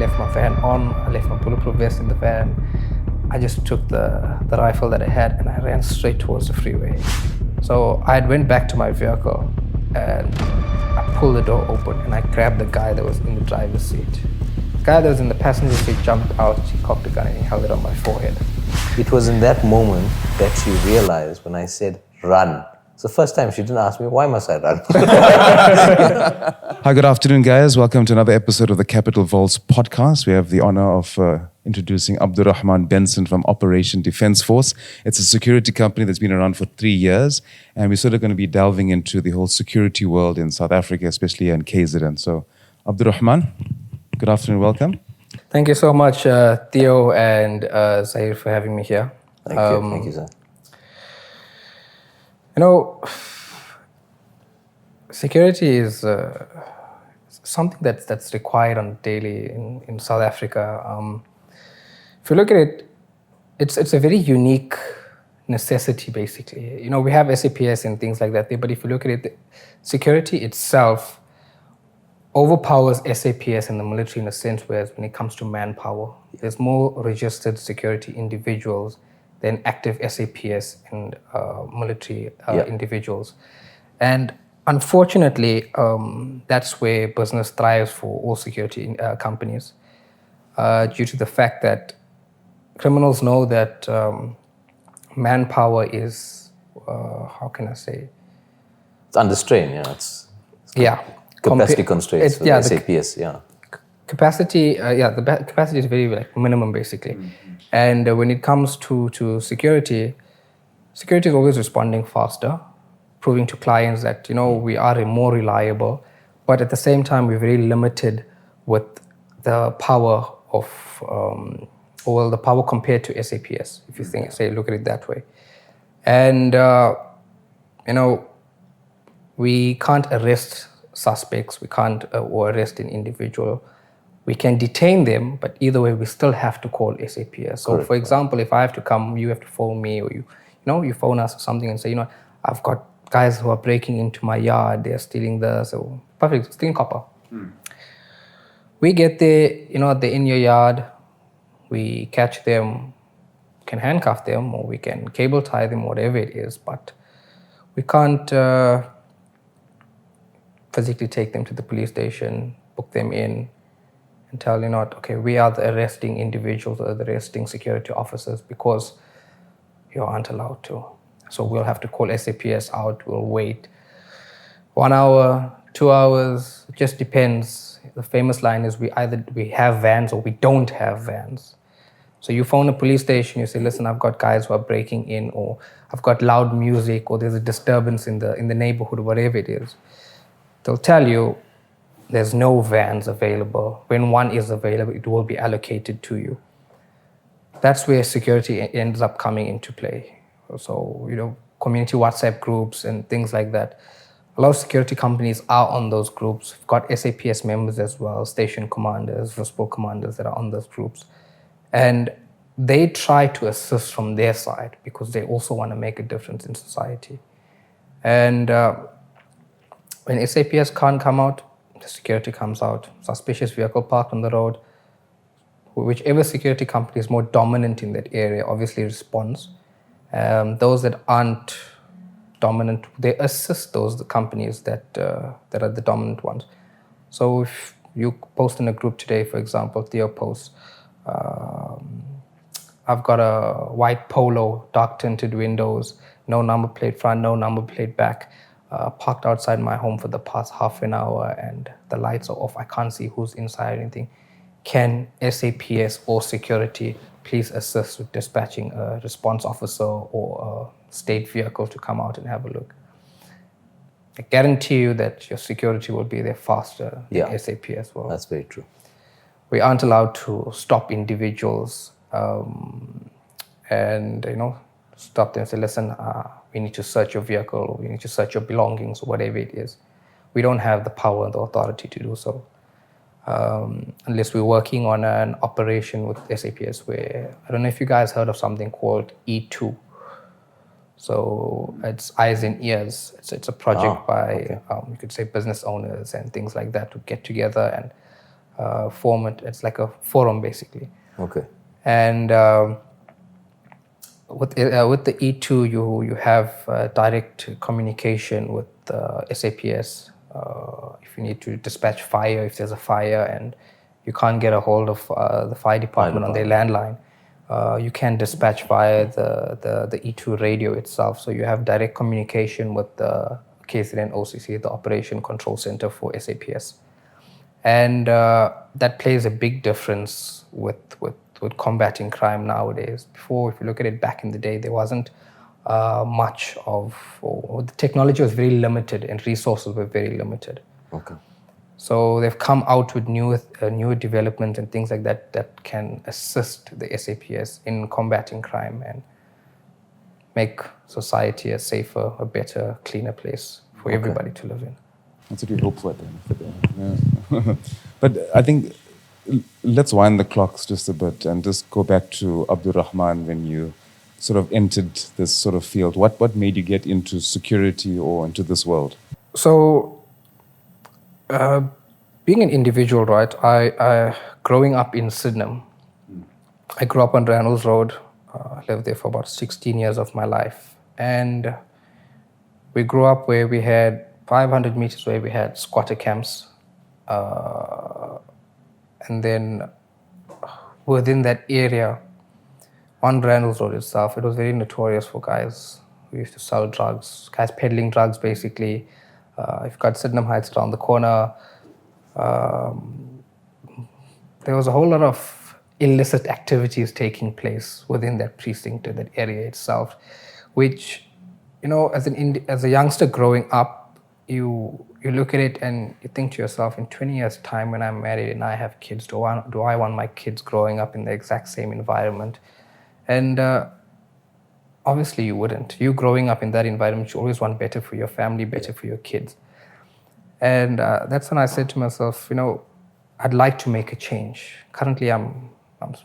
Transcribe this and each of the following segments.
left my van on, I left my bulletproof vest in the van. I just took the rifle that I had and I ran straight towards the freeway. So I went back to my vehicle and I pulled the door open and I grabbed the guy that was in the driver's seat. The guy that was in the passenger seat jumped out, he cocked the gun and he held it on my forehead. It was in that moment that she realized when I said, run. It's the first time she didn't ask me, why must I run? Hi, good afternoon, guys. Welcome to another episode of the Capital Vaults podcast. We have the honor of introducing Rahman Benson from Operation Defense Force. It's a security company that's been around for 3 years, and we're sort of going to be delving into the whole security world in South Africa, especially in KZN. So, Rahman, good afternoon, welcome. Thank you so much, Theo and Zahir, for having me here. Thank you, sir. You know, security is something that's required on daily in South Africa. If you look at it, it's a very unique necessity, basically. You know, we have SAPS and things like that there, but if you look at it, security itself overpowers SAPS and the military in a sense, whereas when it comes to manpower, there's more registered security individuals than active SAPS and military individuals. And unfortunately, that's where business thrives for all security companies, due to the fact that criminals know that manpower is, how can I say? It's under strain, capacity constraints for SAPS, Capacity, the capacity is very minimum, basically. Mm-hmm. And when it comes to security is always responding faster, proving to clients that, you know, we are more reliable, but at the same time, we're very limited with the power of, the power compared to SAPS, if you look at it that way. And, we can't arrest suspects, we can't or arrest an individual. We can detain them, but either way, we still have to call SAPS. So, for example, if I have to come, you have to phone me, or you phone us or something and say, I've got guys who are breaking into my yard, they're stealing stealing copper. We get there, they're in your yard, we catch them, can handcuff them, or we can cable tie them, whatever it is, but we can't physically take them to the police station, book them in, and tell we are the arresting individuals or the arresting security officers, because you aren't allowed to. So we'll have to call SAPS out, we'll wait 1 hour, 2 hours, it just depends. The famous line is we have vans or we don't have vans. So you phone a police station, you say, listen, I've got guys who are breaking in, or I've got loud music, or there's a disturbance in the neighborhood, or whatever it is. They'll tell you there's no vans available. When one is available, it will be allocated to you. That's where security ends up coming into play. So, community WhatsApp groups and things like that. A lot of security companies are on those groups. We've got SAPS members as well, station commanders, RISPO commanders that are on those groups. And they try to assist from their side because they also want to make a difference in society. And when SAPS can't come out, the security comes out. Suspicious vehicle parked on the road. Whichever security company is more dominant in that area obviously responds. Those that aren't dominant, they assist those companies that are the dominant ones. So if you post in a group today, for example, Theo posts, I've got a white Polo, dark tinted windows, no number plate front, no number plate back, parked outside my home for the past half an hour and the lights are off, I can't see who's inside or anything. Can SAPS or security please assist with dispatching a response officer or a state vehicle to come out and have a look? I guarantee you that your security will be there faster than SAPS will. That's very true. We aren't allowed to stop individuals and stop them and say, listen, we need to search your vehicle, or we need to search your belongings, or whatever it is. We don't have the power and the authority to do so. Unless we're working on an operation with SAPS where, I don't know if you guys heard of something called E2. So it's eyes and ears. It's a project by, you could say, business owners and things like that to get together and format. It's like a forum basically. Okay. And with the E2, you have direct communication with SAPS. If you need to dispatch fire, if there's a fire and you can't get a hold of the fire department on their landline, you can dispatch via the E2 radio itself. So you have direct communication with the KZN OCC, the Operation Control Center for SAPS. And that plays a big difference with combating crime nowadays. Before, if you look at it back in the day, there wasn't much of, or the technology was very limited and resources were very limited. Okay. So they've come out with newer developments and things like that that can assist the SAPS in combating crime and make society a safer, a better, cleaner place for everybody to live in. That's what we hope for then. Yeah. But I think let's wind the clocks just a bit and just go back to Abdur Rahman when you sort of entered this sort of field. What made you get into security or into this world? So, being an individual, right, I growing up in Sydenham, I grew up on Reynolds Road. I lived there for about 16 years of my life. And we grew up where we had 500 meters where we had squatter camps. And then within that area, on Reynolds Road itself, it was very notorious for guys who used to sell drugs, guys peddling drugs basically. You've got Sydenham Heights around the corner. There was a whole lot of illicit activities taking place within that precinct, that area itself, which, you know, as a youngster growing up, you look at it and you think to yourself, in 20 years' time when I'm married and I have kids, do I want my kids growing up in the exact same environment? And obviously you wouldn't. You growing up in that environment, you always want better for your family, better for your kids. And that's when I said to myself, you know, I'd like to make a change. Currently I'm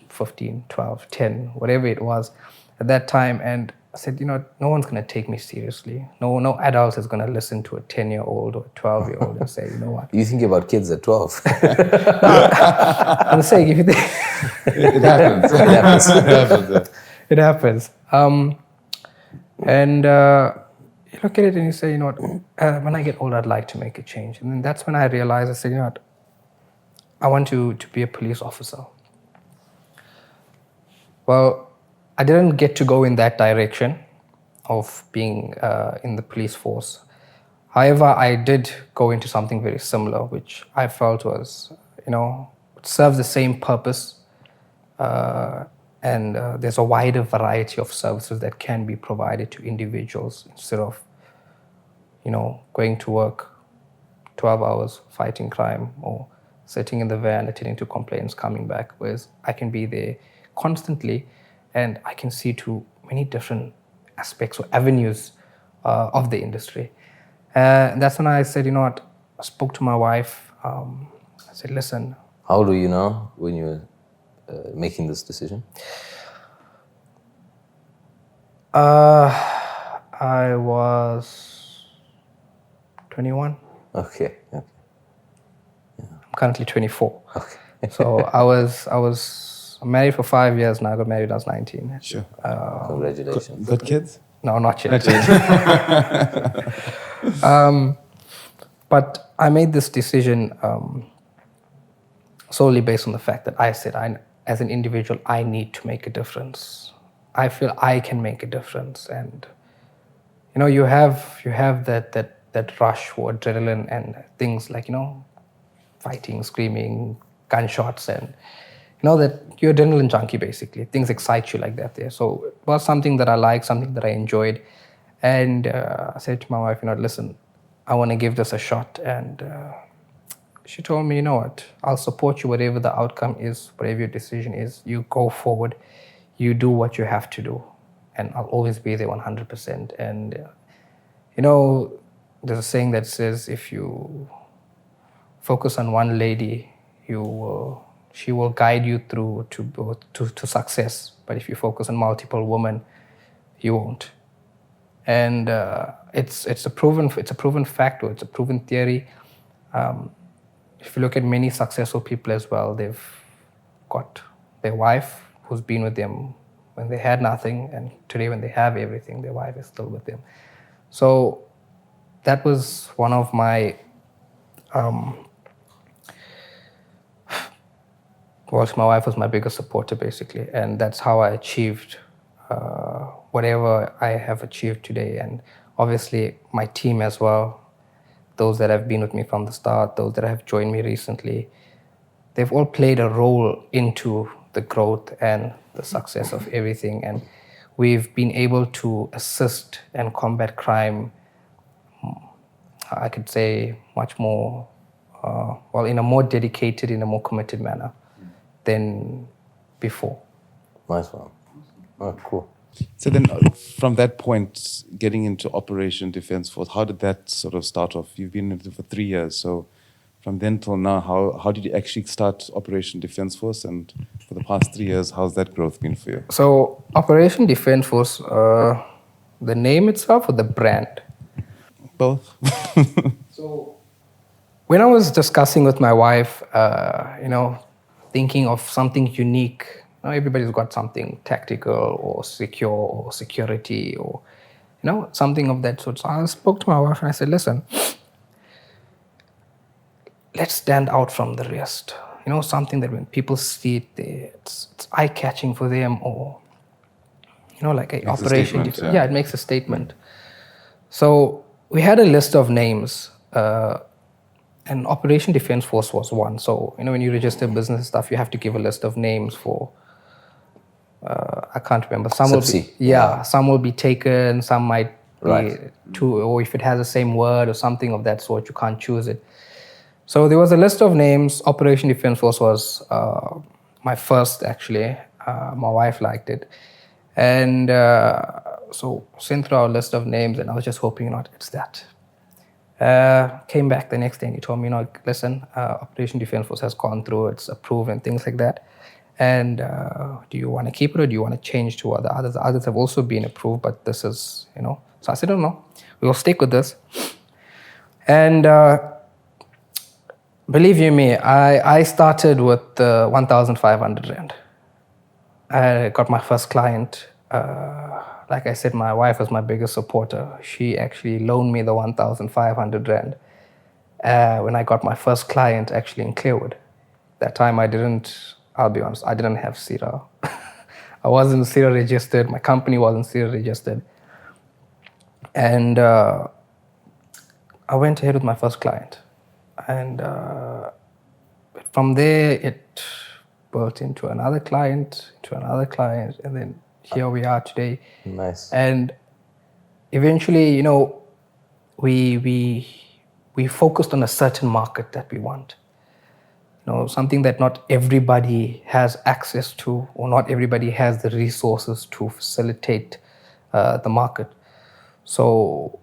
15, 12, 10, whatever it was at that time. And I said, you know, no one's going to take me seriously. No adult is going to listen to a 10-year-old or a 12-year-old and say, you know what? You think about kids at 12. I'm saying, if you think... It happens. It happens. It happens. And you look at it and you say, you know what, when I get older, I'd like to make a change. And then that's when I realized, I said, you know what, I want to be a police officer. Well, I didn't get to go in that direction of being in the police force. However, I did go into something very similar, which I felt was, you know, serves the same purpose. And there's a wider variety of services that can be provided to individuals instead of, you know, going to work 12 hours fighting crime or sitting in the van attending to complaints, coming back. Whereas I can be there constantly and I can see to many different aspects or avenues of the industry. And that's when I said, you know what, I spoke to my wife. I said, listen. How old were you now when you were making this decision? I was 21. Okay. I'm currently 24. Okay. So I'm married for 5 years now. I got married when I was 19. Sure. Congratulations. Got kids? No, not yet. But I made this decision solely based on the fact that I said, as an individual, I need to make a difference. I feel I can make a difference. And, you know, you have that rush for adrenaline and things like, you know, fighting, screaming, gunshots, and you know that you're adrenaline junkie basically. Things excite you like that there. So it was something that I liked, something that I enjoyed. And I said to my wife, you know, listen, I want to give this a shot. And she told me, you know what, I'll support you whatever the outcome is, whatever your decision is. You go forward, you do what you have to do. And I'll always be there 100%. And, you know, there's a saying that says if you focus on one lady, she will guide you through to success. But if you focus on multiple women, you won't. And it's a proven fact, or it's a proven theory. if you look at many successful people as well, they've got their wife who's been with them when they had nothing, and today when they have everything, their wife is still with them. So that was one of my my wife was my biggest supporter, basically, and that's how I achieved whatever I have achieved today. And obviously my team as well, those that have been with me from the start, those that have joined me recently, they've all played a role into the growth and the success of everything. And we've been able to assist and combat crime, I could say, much more, in a more dedicated, in a more committed manner than before. Nice one. Oh, cool. So then, from that point, getting into Operation Defence Force, how did that sort of start off? You've been in it for 3 years, so from then till now, how did you actually start Operation Defence Force? And for the past 3 years, how's that growth been for you? So Operation Defence Force, the name itself or the brand? Both. So when I was discussing with my wife, thinking of something unique, everybody's got something tactical or secure or security or, something of that sort. So I spoke to my wife and I said, listen, let's stand out from the rest. Something that when people see it, it's eye-catching for them, or, like an operation. It makes a statement. So we had a list of names, and Operation Defence Force was one. So, when you register business stuff, you have to give a list of names for, I can't remember. Some will be, some will be taken, some might be two, or if it has the same word or something of that sort, you can't choose it. So there was a list of names. Operation Defence Force was my first, actually. My wife liked it. And so sent through our list of names, and I was just hoping, it's that. Came back the next day and he told me, listen, Operation Defence Force has gone through, it's approved and things like that. And do you want to keep it or do you want to change to others? Others have also been approved, but this is, So I said, no, we will stick with this. And believe you me, I started with 1,500 Rand. I got my first client. Like I said, my wife was my biggest supporter. She actually loaned me the 1,500 Rand when I got my first client actually in Clearwood. That time I'll be honest, I didn't have CERA. I wasn't CERA registered. My company wasn't CERA registered. And I went ahead with my first client. And from there, it built into another client, and then here we are today. Nice. And eventually, we focused on a certain market that we want. Something that not everybody has access to, or not everybody has the resources to facilitate the market. So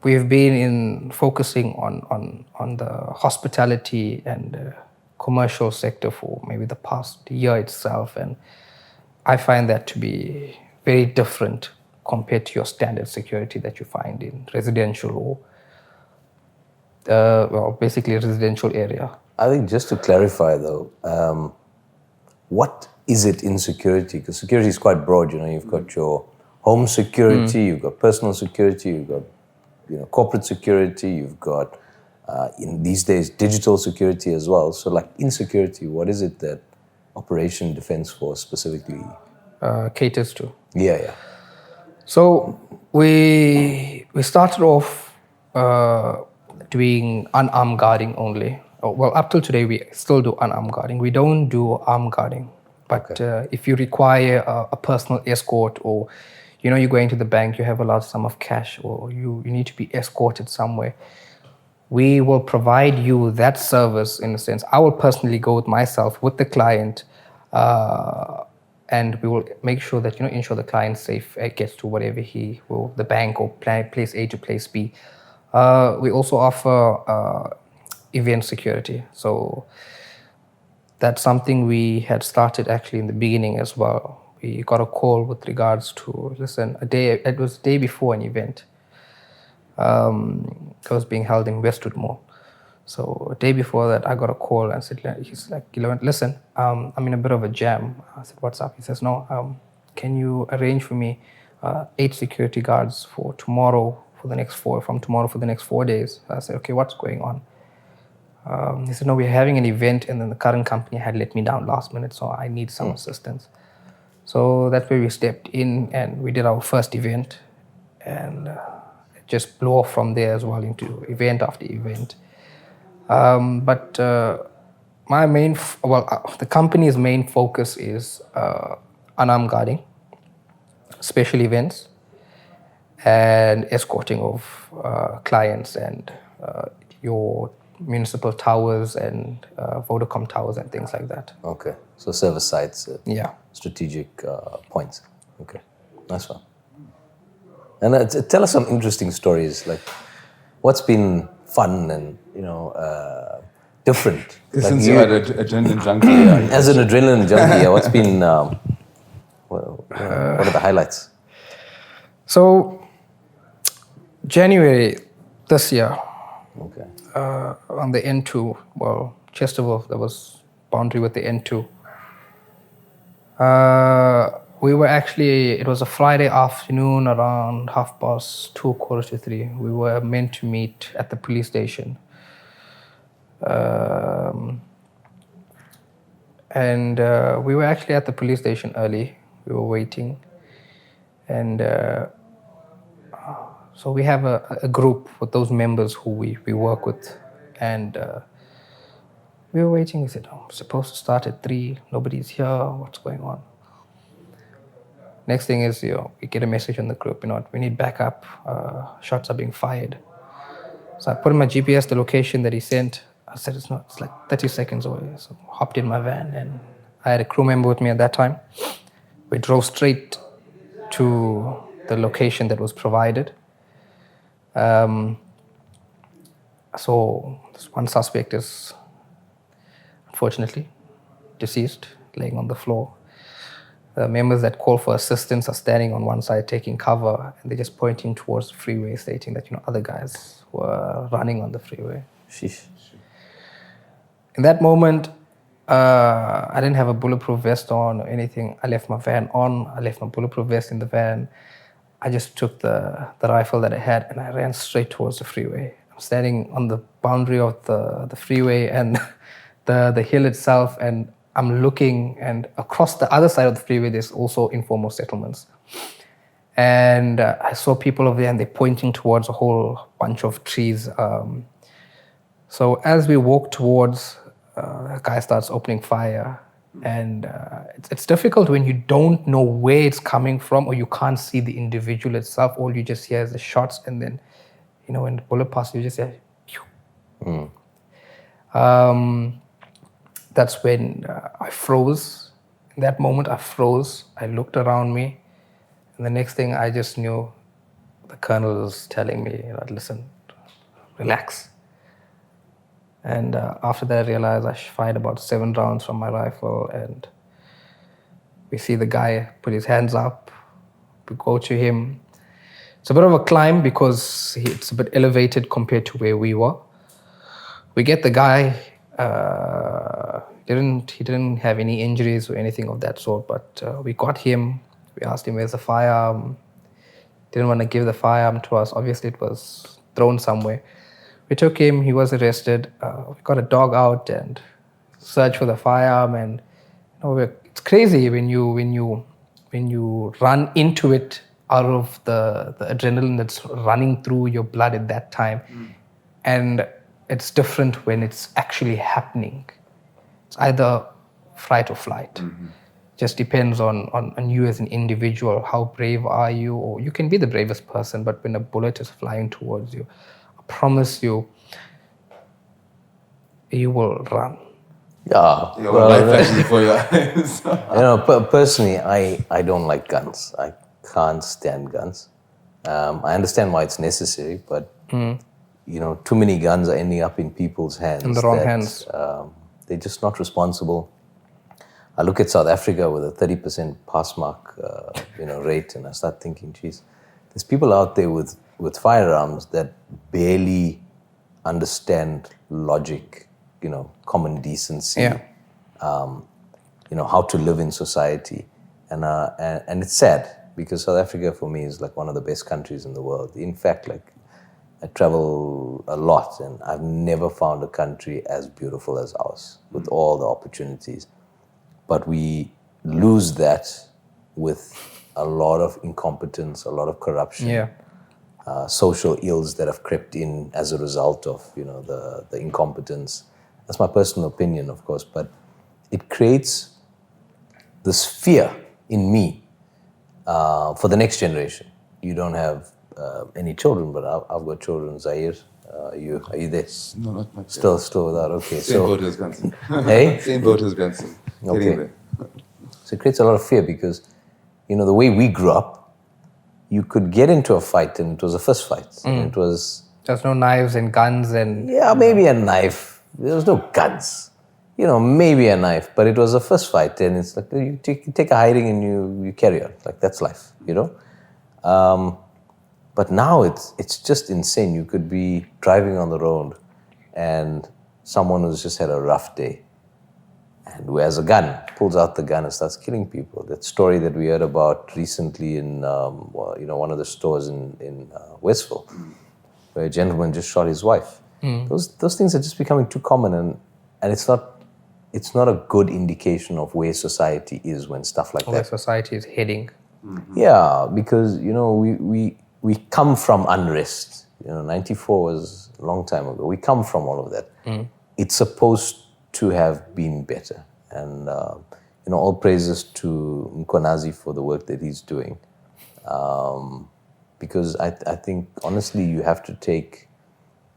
we've been focusing on the hospitality and commercial sector for maybe the past year itself, and I find that to be very different compared to your standard security that you find in residential or basically residential area. I think just to clarify though, what is it in security? Because security is quite broad. You've got your home security, you've got personal security, you've got corporate security, you've got in these days digital security as well. So like in security, what is it that Operation Defence Force specifically caters to? Yeah. So we started off doing unarmed guarding only. Well, up till today, we still do unarmed guarding. We don't do armed guarding. But if you require a personal escort, or you're going to the bank, you have a large sum of cash, or you need to be escorted somewhere, we will provide you that service in a sense. I will personally go with myself with the client, and we will make sure that ensure the client safe gets to whatever he will, the bank or place A to place B. We also offer event security. So that's something we had started actually in the beginning as well. We got a call with regards to, it was the day before an event. It was being held in Westwood Mall. So a day before that, I got a call and said, he's like, listen, I'm in a bit of a jam. I said, what's up? He says, no, can you arrange for me 8 security guards for tomorrow for the next 4 days? I said, okay, what's going on? He said, no, we're having an event, and then the current company had let me down last minute, so I need some assistance. So that's where we stepped in, and we did our first event, and it just blew off from there as well into event after event. But the company's main focus is unarmed guarding, special events, and escorting of clients and your municipal towers and Vodacom towers and things like that. Okay. So service sites, Yeah. strategic points. Okay. Nice one. And tell us some interesting stories. Like, what's been fun and, different? Since you are an adrenaline junkie. As an adrenaline junkie, what's been, what are the highlights? So, January this year, Okay. on the N2, Chesterville, there was boundary with the N2. We were actually, it was a Friday afternoon around 2:30, 2:45. We were meant to meet at the police station. And we were actually at the police station early. We were waiting. And so we have a group with those members who we work with. And we were waiting. We said, I'm supposed to start at 3. Nobody's here. What's going on? Next thing is, we get a message in the group, we need backup. Shots are being fired. So I put in my GPS the location that he sent. I said, it's like 30 seconds away. So I hopped in my van, and I had a crew member with me at that time. We drove straight to the location that was provided. So this one suspect is unfortunately deceased, laying on the floor. The members that call for assistance are standing on one side taking cover, and they're just pointing towards the freeway, stating that other guys were running on the freeway. Sheesh. In that moment, I didn't have a bulletproof vest on or anything. I left my van on. I left my bulletproof vest in the van. I just took the rifle that I had, and I ran straight towards the freeway. I'm standing on the boundary of the freeway and the hill itself, and I'm looking, and across the other side of the freeway, there's also informal settlements. And I saw people over there, and they're pointing towards a whole bunch of trees. So as we walk towards, a guy starts opening fire. And it's difficult when you don't know where it's coming from, or you can't see the individual itself. All you just hear is the shots, and then, when the bullet passes, you just hear, phew. That's when I froze. In that moment, I froze. I looked around me, and the next thing I just knew, the colonel was telling me, listen, relax. And after that, I realized I fired about 7 rounds from my rifle, and we see the guy put his hands up. We go to him. It's a bit of a climb because it's a bit elevated compared to where we were. We get the guy. He didn't have any injuries or anything of that sort, but we got him. We asked him, where's the firearm? Didn't want to give the firearm to us. Obviously, it was thrown somewhere. We took him. He was arrested. We got a dog out and searched for the firearm. And it's crazy when you run into it out of the adrenaline that's running through your blood at that time, and it's different when it's actually happening. It's either fight or flight. Just depends on you as an individual. How brave are you? Or you can be the bravest person, but when a bullet is flying towards you, I promise you, you will run. Yeah. Your life flashing before your eyes. Personally, I don't like guns. I can't stand guns. I understand why it's necessary, but too many guns are ending up in people's hands. In the wrong hands. They're just not responsible. I look at South Africa with a 30% pass mark, rate, and I start thinking, geez, there's people out there with firearms that barely understand logic, common decency, Yeah. How to live in society. And it's sad because South Africa for me is like one of the best countries in the world. In fact, like I travel a lot and I've never found a country as beautiful as ours with all the opportunities. But we lose that with a lot of incompetence, a lot of corruption, Yeah. social ills that have crept in as a result of the incompetence. That's my personal opinion, of course, but it creates this fear in me for the next generation. You don't have any children, but I've got children. Zahir, are you there? No, not much. Still without. Okay, Same so boat as Benson. hey, Same boat as Benson. Okay. Getting there. so it creates a lot of fear because the way we grew up, you could get into a fight and it was a fist fight. And it was There's no knives and guns and maybe a knife. There was no guns. Maybe a knife, but it was a fist fight, and it's like you take a hiding and you carry on. Like that's life, But now it's just insane. You could be driving on the road, and someone who's just had a rough day, and who has a gun pulls out the gun and starts killing people. That story that we heard about recently in one of the stores in Westville, where a gentleman just shot his wife. Those things are just becoming too common, and it's not a good indication of where society is when stuff like where that. society is heading. Yeah, because we come from unrest. 94 was a long time ago. We come from all of that. It's supposed to have been better, and all praises to Mkonazi for the work that he's doing. Because I think honestly, you have to take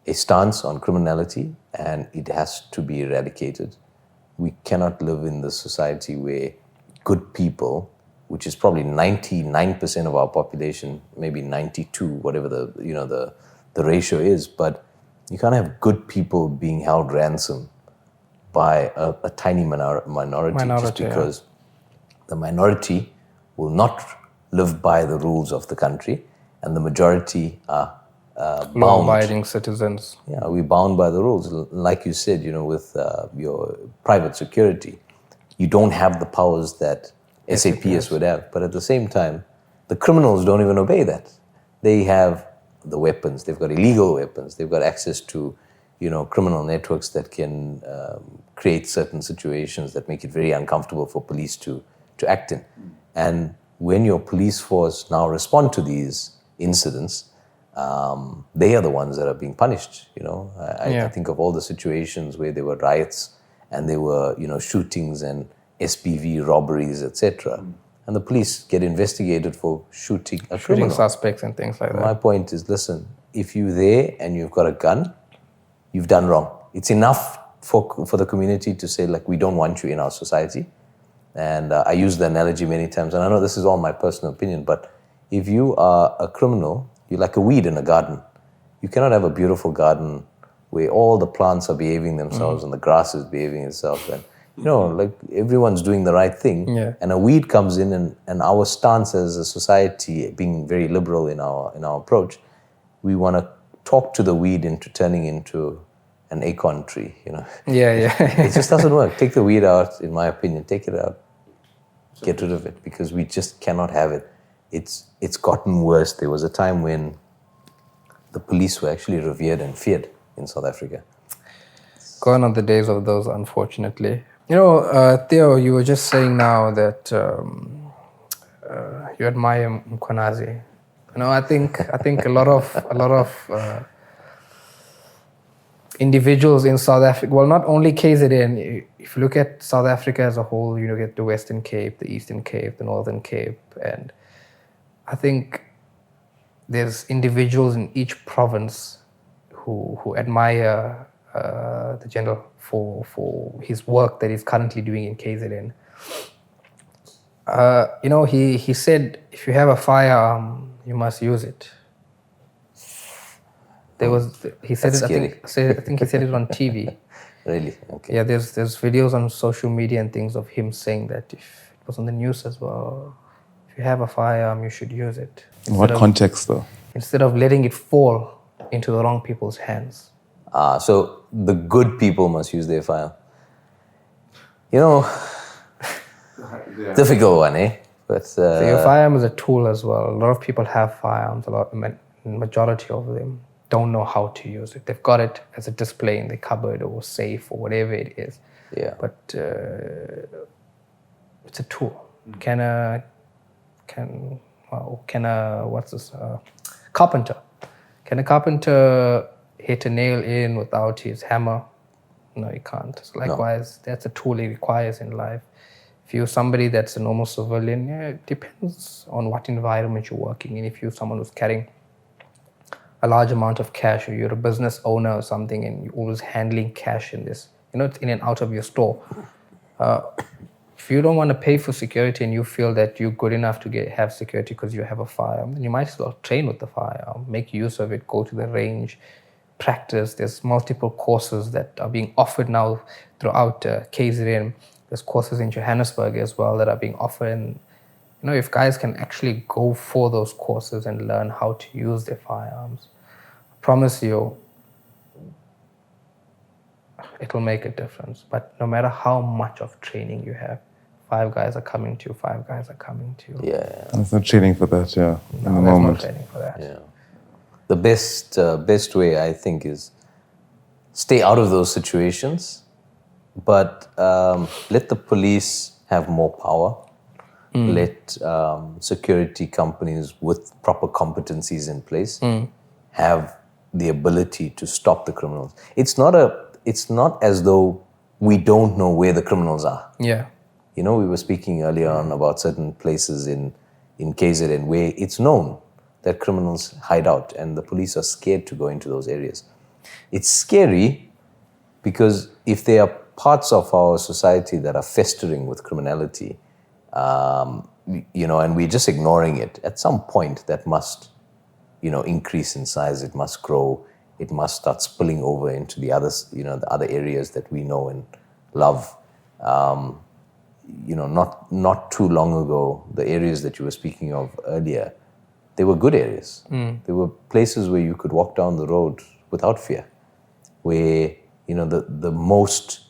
a stance on criminality, and it has to be eradicated. We cannot live in this society where good people, which is probably 99% of our population, maybe 92, whatever the ratio is, but you can't have good people being held ransom by a tiny minority just because the minority will not live by the rules of the country, and the majority are bound. Law-abiding citizens. Yeah, we're bound by the rules. Like you said, with your private security, you don't have the powers that SAPS would have. But at the same time, the criminals don't even obey that. They have the weapons. They've got illegal weapons. They've got access to, criminal networks that can create certain situations that make it very uncomfortable for police to act in. And when your police force now respond to these incidents, they are the ones that are being punished. I think of all the situations where there were riots and there were shootings and SPV robberies, etc. And the police get investigated for shooting a criminal. Suspects and things like that. My point is, listen, if you're there and you've got a gun, you've done wrong. It's enough for the community to say, like, we don't want you in our society. And I use the analogy many times, and I know this is all my personal opinion, but if you are a criminal, you're like a weed in a garden. You cannot have a beautiful garden where all the plants are behaving themselves and the grass is behaving itself, and like everyone's doing the right thing. Yeah. And a weed comes in, and our stance as a society, being very liberal in our approach, we want to talk to the weed into turning into an acorn tree. It just doesn't work. Take the weed out, in my opinion. Take it out. Get rid of it, because we just cannot have it. It's gotten worse. There was a time when the police were actually revered and feared in South Africa. Gone are the days of those, unfortunately. Theo, you were just saying now that you admire Mkonazi. I think a lot of individuals in South Africa, well, not only KZN, if you look at South Africa as a whole, you get the Western Cape, the Eastern Cape, the Northern Cape, and I think there's individuals in each province who admire the general for his work that he's currently doing in KZN. He said, if you have a firearm, you must use it. He said That's it. I think he said it on TV. Really? Okay. Yeah, there's videos on social media and things of him saying that if it was on the news as well, if you have a firearm, you should use it. In what context, though? Instead of letting it fall into the wrong people's hands. So the good people must use their firearm. You know, difficult one, eh? But So your firearm is a tool as well. A lot of people have firearms. Majority of them don't know how to use it. They've got it as a display in the cupboard or safe or whatever it is. yeah, But it's a tool. Can a carpenter hit a nail in without his hammer? No, he can't. So likewise, that's a tool he requires in life. If you're somebody that's a normal civilian, it depends on what environment you're working in. If you're someone who's carrying a large amount of cash, or you're a business owner or something, and you're always handling cash in this, it's in and out of your store. If you don't want to pay for security and you feel that you're good enough to have security because you have a firearm, then you might as well train with the firearm, make use of it, go to the range, practice. There's multiple courses that are being offered now throughout KZN. There's courses in Johannesburg as well that are being offered. And, if guys can actually go for those courses and learn how to use their firearms, I promise you, it'll make a difference. But no matter how much of training you have, 5 guys are coming to you, 5 guys are coming to you. yeah. There's no training for that, No, in the there's moment. no training for that. Yeah. The best way, I think, is stay out of those situations, but let the police have more power. Let security companies with proper competencies in place have the ability to stop the criminals. It's not as though we don't know where the criminals are. Yeah. We were speaking earlier on about certain places in KZN where it's known that criminals hide out and the police are scared to go into those areas. It's scary because if there are parts of our society that are festering with criminality, and we're just ignoring it, at some point that must, increase in size, it must grow, it must start spilling over into the others, the other areas that we know and love. Not too long ago, the areas that you were speaking of earlier, they were good areas. They were places where you could walk down the road without fear, where, the most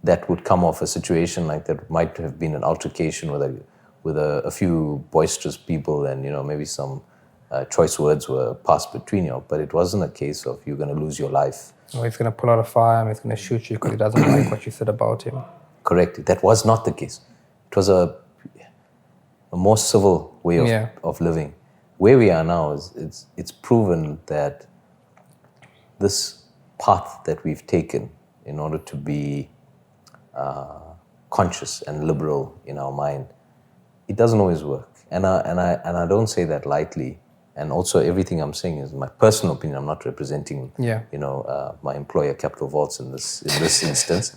that would come off a situation like that might have been an altercation with a few boisterous people, and maybe some choice words were passed between you, but it wasn't a case of you're going to lose your life. Or he's going to pull out a firearm, he's going to shoot you because he doesn't like what you said about him. Correct. That was not the case. It was a more civil way of living. Where we are now is it's proven that this path that we've taken in order to be conscious and liberal in our mind, it doesn't always work. And I don't say that lightly. And also everything I'm saying is my personal opinion. I'm not representing my employer, Capital Vaults, in this instance,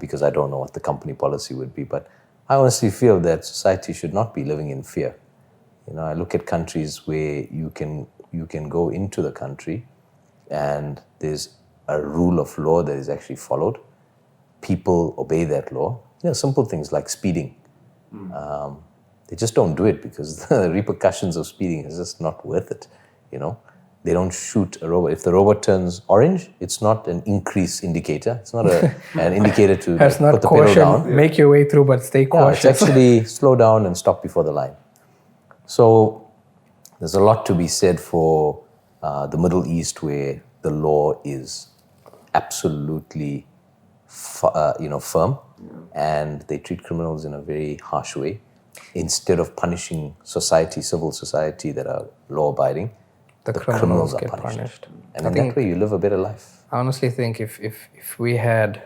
because I don't know what the company policy would be. But I honestly feel that society should not be living in fear. I look at countries where you can go into the country and there's a rule of law that is actually followed. People obey that law. Simple things like speeding. They just don't do it because the repercussions of speeding is just not worth it. They don't shoot a robot. If the robot turns orange, it's not an increase indicator. It's not an indicator to put the pedal down. Make your way through, but stay cautious. It's actually slow down and stop before the line. So there's a lot to be said for the Middle East, where the law is absolutely firm, and they treat criminals in a very harsh way. Instead of punishing civil society that are law-abiding, the criminals are punished. And in that way, you live a better life. I honestly think if we had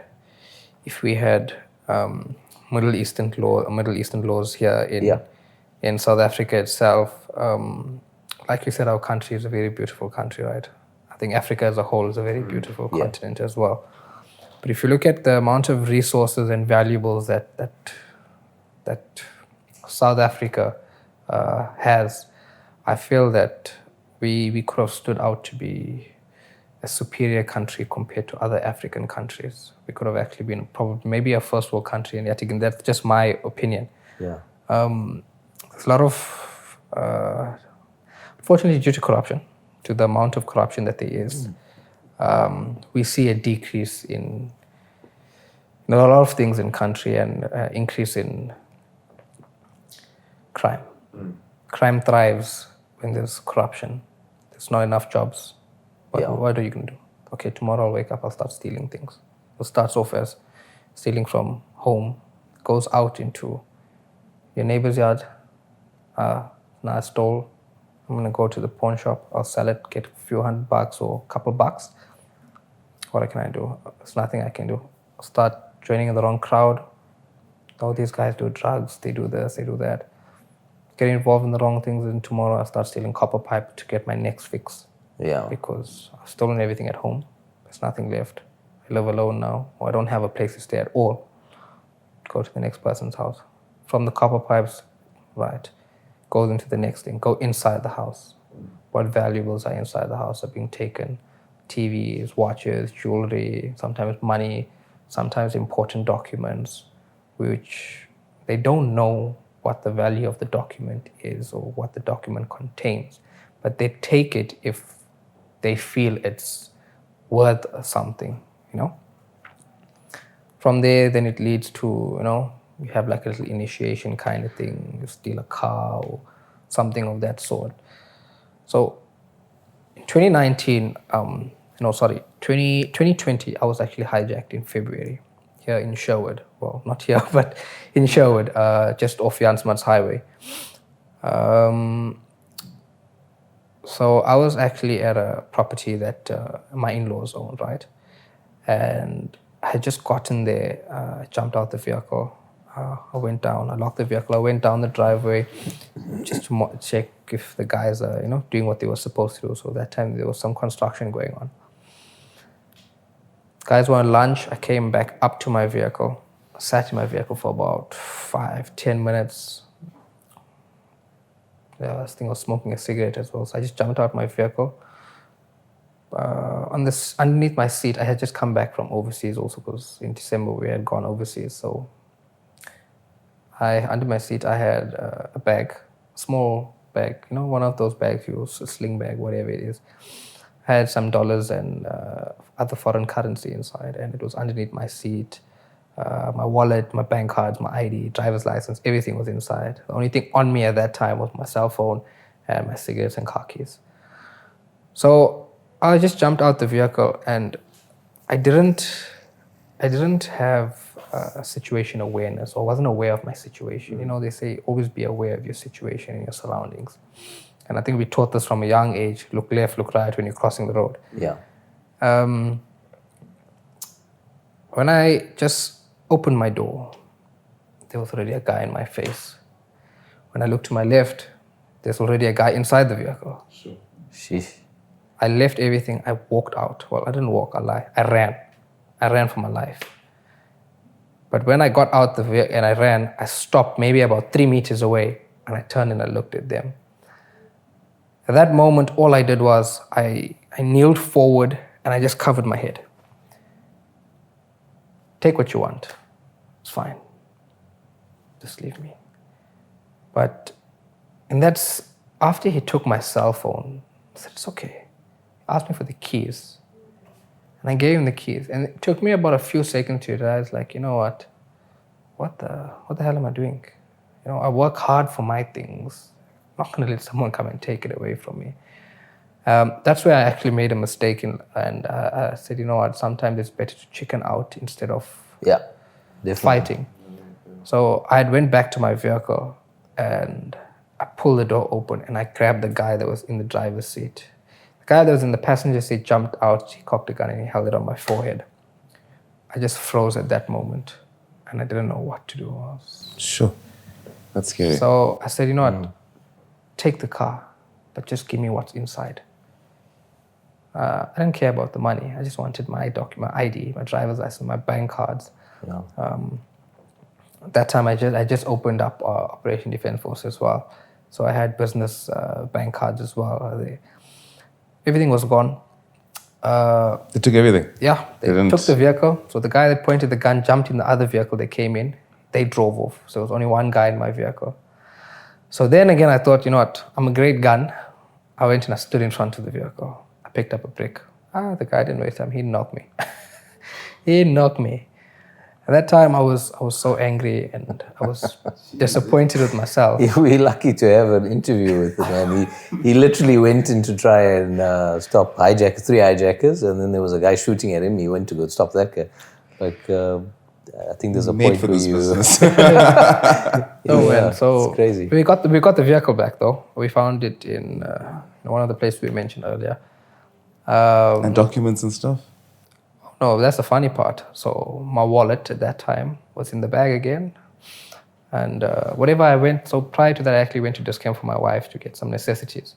Middle Eastern laws here in South Africa itself, like you said, our country is a very beautiful country, right? I think Africa as a whole is a very beautiful continent as well. But if you look at the amount of resources and valuables that South Africa has, I feel that we could have stood out to be a superior country compared to other African countries. We could have actually been probably maybe a first world country, and yet again, that's just my opinion. Yeah. There's a lot of, unfortunately, due to corruption, to the amount of corruption that there is, we see a decrease in a lot of things in country and increase in crime. Crime thrives when there's corruption. There's not enough jobs. What are you going to do? Okay, tomorrow I'll wake up, I'll start stealing things. It starts off as stealing from home, goes out into your neighbor's yard. Now I stole, I'm going to go to the pawn shop, I'll sell it, get a few $100 or a couple bucks. What can I do? There's nothing I can do. I'll start joining in the wrong crowd. All these guys do drugs, they do this, they do that. Getting involved in the wrong things, and tomorrow I'll start stealing copper pipe to get my next fix. Yeah. Because I've stolen everything at home. There's nothing left. I live alone now, or I don't have a place to stay at all. Go to the next person's house. From the copper pipes, right, goes into the next thing. Go inside the house. What valuables are inside the house are being taken. TVs, watches, jewelry, sometimes money, sometimes important documents, which they don't know what the value of the document is or what the document contains. But they take it if they feel it's worth something, From there, then it leads to, you have like a little initiation kind of thing. You steal a car or something of that sort. So in 2019, 2020, I was actually hijacked in February here in Sherwood. Well, not here, but in Sherwood, just off Jansmans Highway. So I was actually at a property that my in-laws owned, right? And I had just gotten there, I jumped out the vehicle, I went down, I locked the vehicle, I went down the driveway just to check if the guys are, doing what they were supposed to do. So that time there was some construction going on. Guys were on lunch, I came back up to my vehicle, sat in my vehicle for about 5-10 minutes. I was thinking of smoking a cigarette as well. So I just jumped out my vehicle. Underneath my seat, I had just come back from overseas also, because in December we had gone overseas. So under my seat, I had a bag, small bag, one of those bags, a sling bag, whatever it is. I had some dollars and other foreign currency inside, and it was underneath my seat. My wallet, my bank cards, my ID, driver's license, everything was inside. The only thing on me at that time was my cell phone and my cigarettes and car keys. So I just jumped out the vehicle, and I didn't have a situation awareness, or wasn't aware of my situation. They say always be aware of your situation and your surroundings. And I think we taught this from a young age, look left, look right when you're crossing the road. Yeah. When I just opened my door, there was already a guy in my face. When I looked to my left, there's already a guy inside the vehicle. Sure. Sheesh. I left everything, I walked out. Well, I didn't walk, I lied. I ran. I ran for my life. But when I got out the vehicle and I ran, I stopped maybe about 3 meters away, and I turned and I looked at them. At that moment, all I did was I kneeled forward and I just covered my head. Take what you want. It's fine. Just leave me. And that's after he took my cell phone. I said, it's okay. He asked me for the keys. And I gave him the keys. And it took me about a few seconds to realize, like, you know what? What the hell am I doing? I work hard for my things. I'm not going to let someone come and take it away from me. That's where I actually made a mistake, and I said, you know what, sometimes it's better to chicken out instead of fighting. So I went back to my vehicle, and I pulled the door open, and I grabbed the guy that was in the driver's seat. The guy that was in the passenger seat jumped out, he cocked a gun, and he held it on my forehead. I just froze at that moment, and I didn't know what to do. Sure. That's scary. So I said, you know what, take the car, but just give me what's inside. I didn't care about the money. I just wanted my document, my ID, my driver's license, my bank cards. Yeah. At that time, I just opened up Operation Defense Force as well. So I had business bank cards as well. Everything was gone. They took everything? Yeah, they took the vehicle. So the guy that pointed the gun jumped in the other vehicle they came in. They drove off. So there was only one guy in my vehicle. So then again, I thought, you know what, I'm a great gun. I went and I stood in front of the vehicle. I picked up a brick. The guy didn't waste time. He knocked me. He knocked me. At that time, I was so angry and I was disappointed with myself. We're lucky to have an interview with the man. He literally went in to try and stop three hijackers, and then there was a guy shooting at him. He went to go stop that guy. I think there's a Made point for where this you. business. So it's crazy. we got the vehicle back though. We found it in one of the places we mentioned earlier. And documents and stuff. No, that's the funny part. So my wallet at that time was in the bag again. And whatever I went, so prior to that, I actually went to Discount for my wife to get some necessities.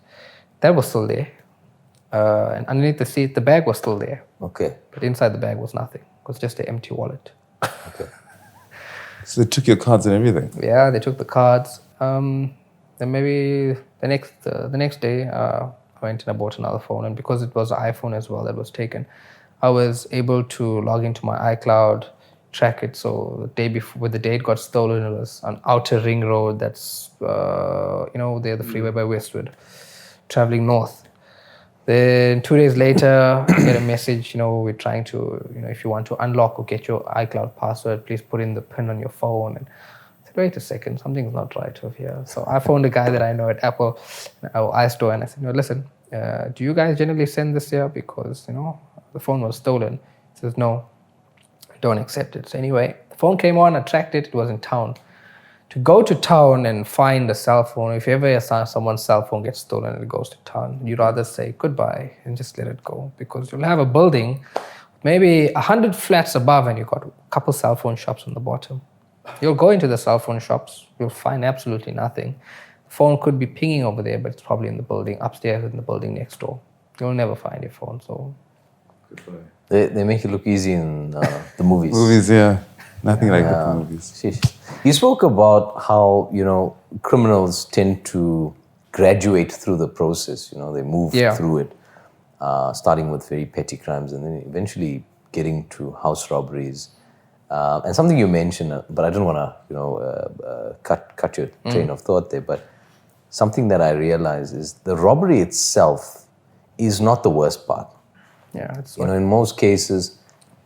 That was still there. And underneath the seat, the bag was still there. Okay. But inside the bag was nothing. It was just an empty wallet. Okay. So they took your cards and everything. Yeah, they took the cards. Then maybe the next day, I went and I bought another phone. And because it was an iPhone as well that was taken, I was able to log into my iCloud, track it. So the day before, when the date got stolen, it was on Outer Ring Road. That's there the freeway by Westwood, traveling north. Then 2 days later, I get a message. We're trying to, if you want to unlock or get your iCloud password, please put in the PIN on your phone. And I said, wait a second, something's not right over here. So I phoned a guy that I know at Apple iStore, and I said, no, listen, do you guys generally send this here? Because the phone was stolen. He says, no, I don't accept it. So anyway, the phone came on, I tracked it, it was in town. To go to town and find a cell phone, if ever someone's cell phone gets stolen and it goes to town, you'd rather say goodbye and just let it go, because you'll have a building, maybe 100 flats above, and you've got a couple cell phone shops on the bottom. You'll go into the cell phone shops, you'll find absolutely nothing. The phone could be pinging over there, but it's probably in the building, upstairs in the building next door. You'll never find your phone, so... They make it look easy in the movies. Movies, yeah. Nothing like the movies. Sheesh. You spoke about how, criminals tend to graduate through the process. They move through it, starting with very petty crimes and then eventually getting to house robberies. And something you mentioned, but I don't want to, cut your train of thought there, but something that I realize is the robbery itself is not the worst part. Yeah, it's in most cases,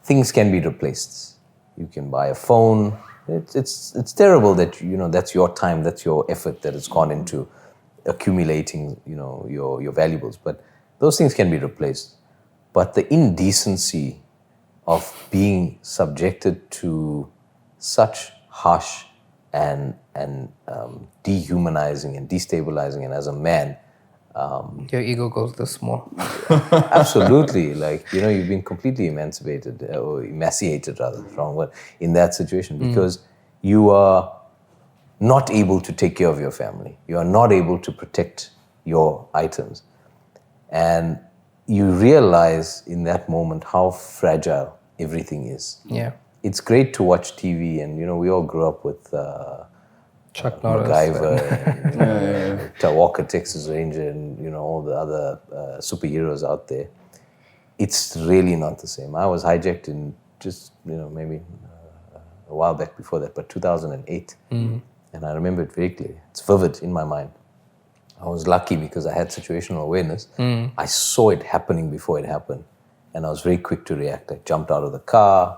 things can be replaced. You can buy a phone. It's terrible that that's your time, that's your effort that has gone into accumulating your valuables. But those things can be replaced. But the indecency of being subjected to such harsh and dehumanizing and destabilizing, and as a man. Your ego goes this small. Absolutely. You've been completely emancipated, or emaciated rather, wrong word, in that situation, because you are not able to take care of your family. You are not able to protect your items. And you realize in that moment how fragile everything is. Yeah. It's great to watch TV, and, we all grew up with... Chuck Norris, MacGyver, Walker, Texas Ranger, and all the other superheroes out there. It's really not the same. I was hijacked in just maybe a while back before that, but 2008, and I remember it very clearly. It's vivid in my mind. I was lucky because I had situational awareness. I saw it happening before it happened, and I was very quick to react. I jumped out of the car,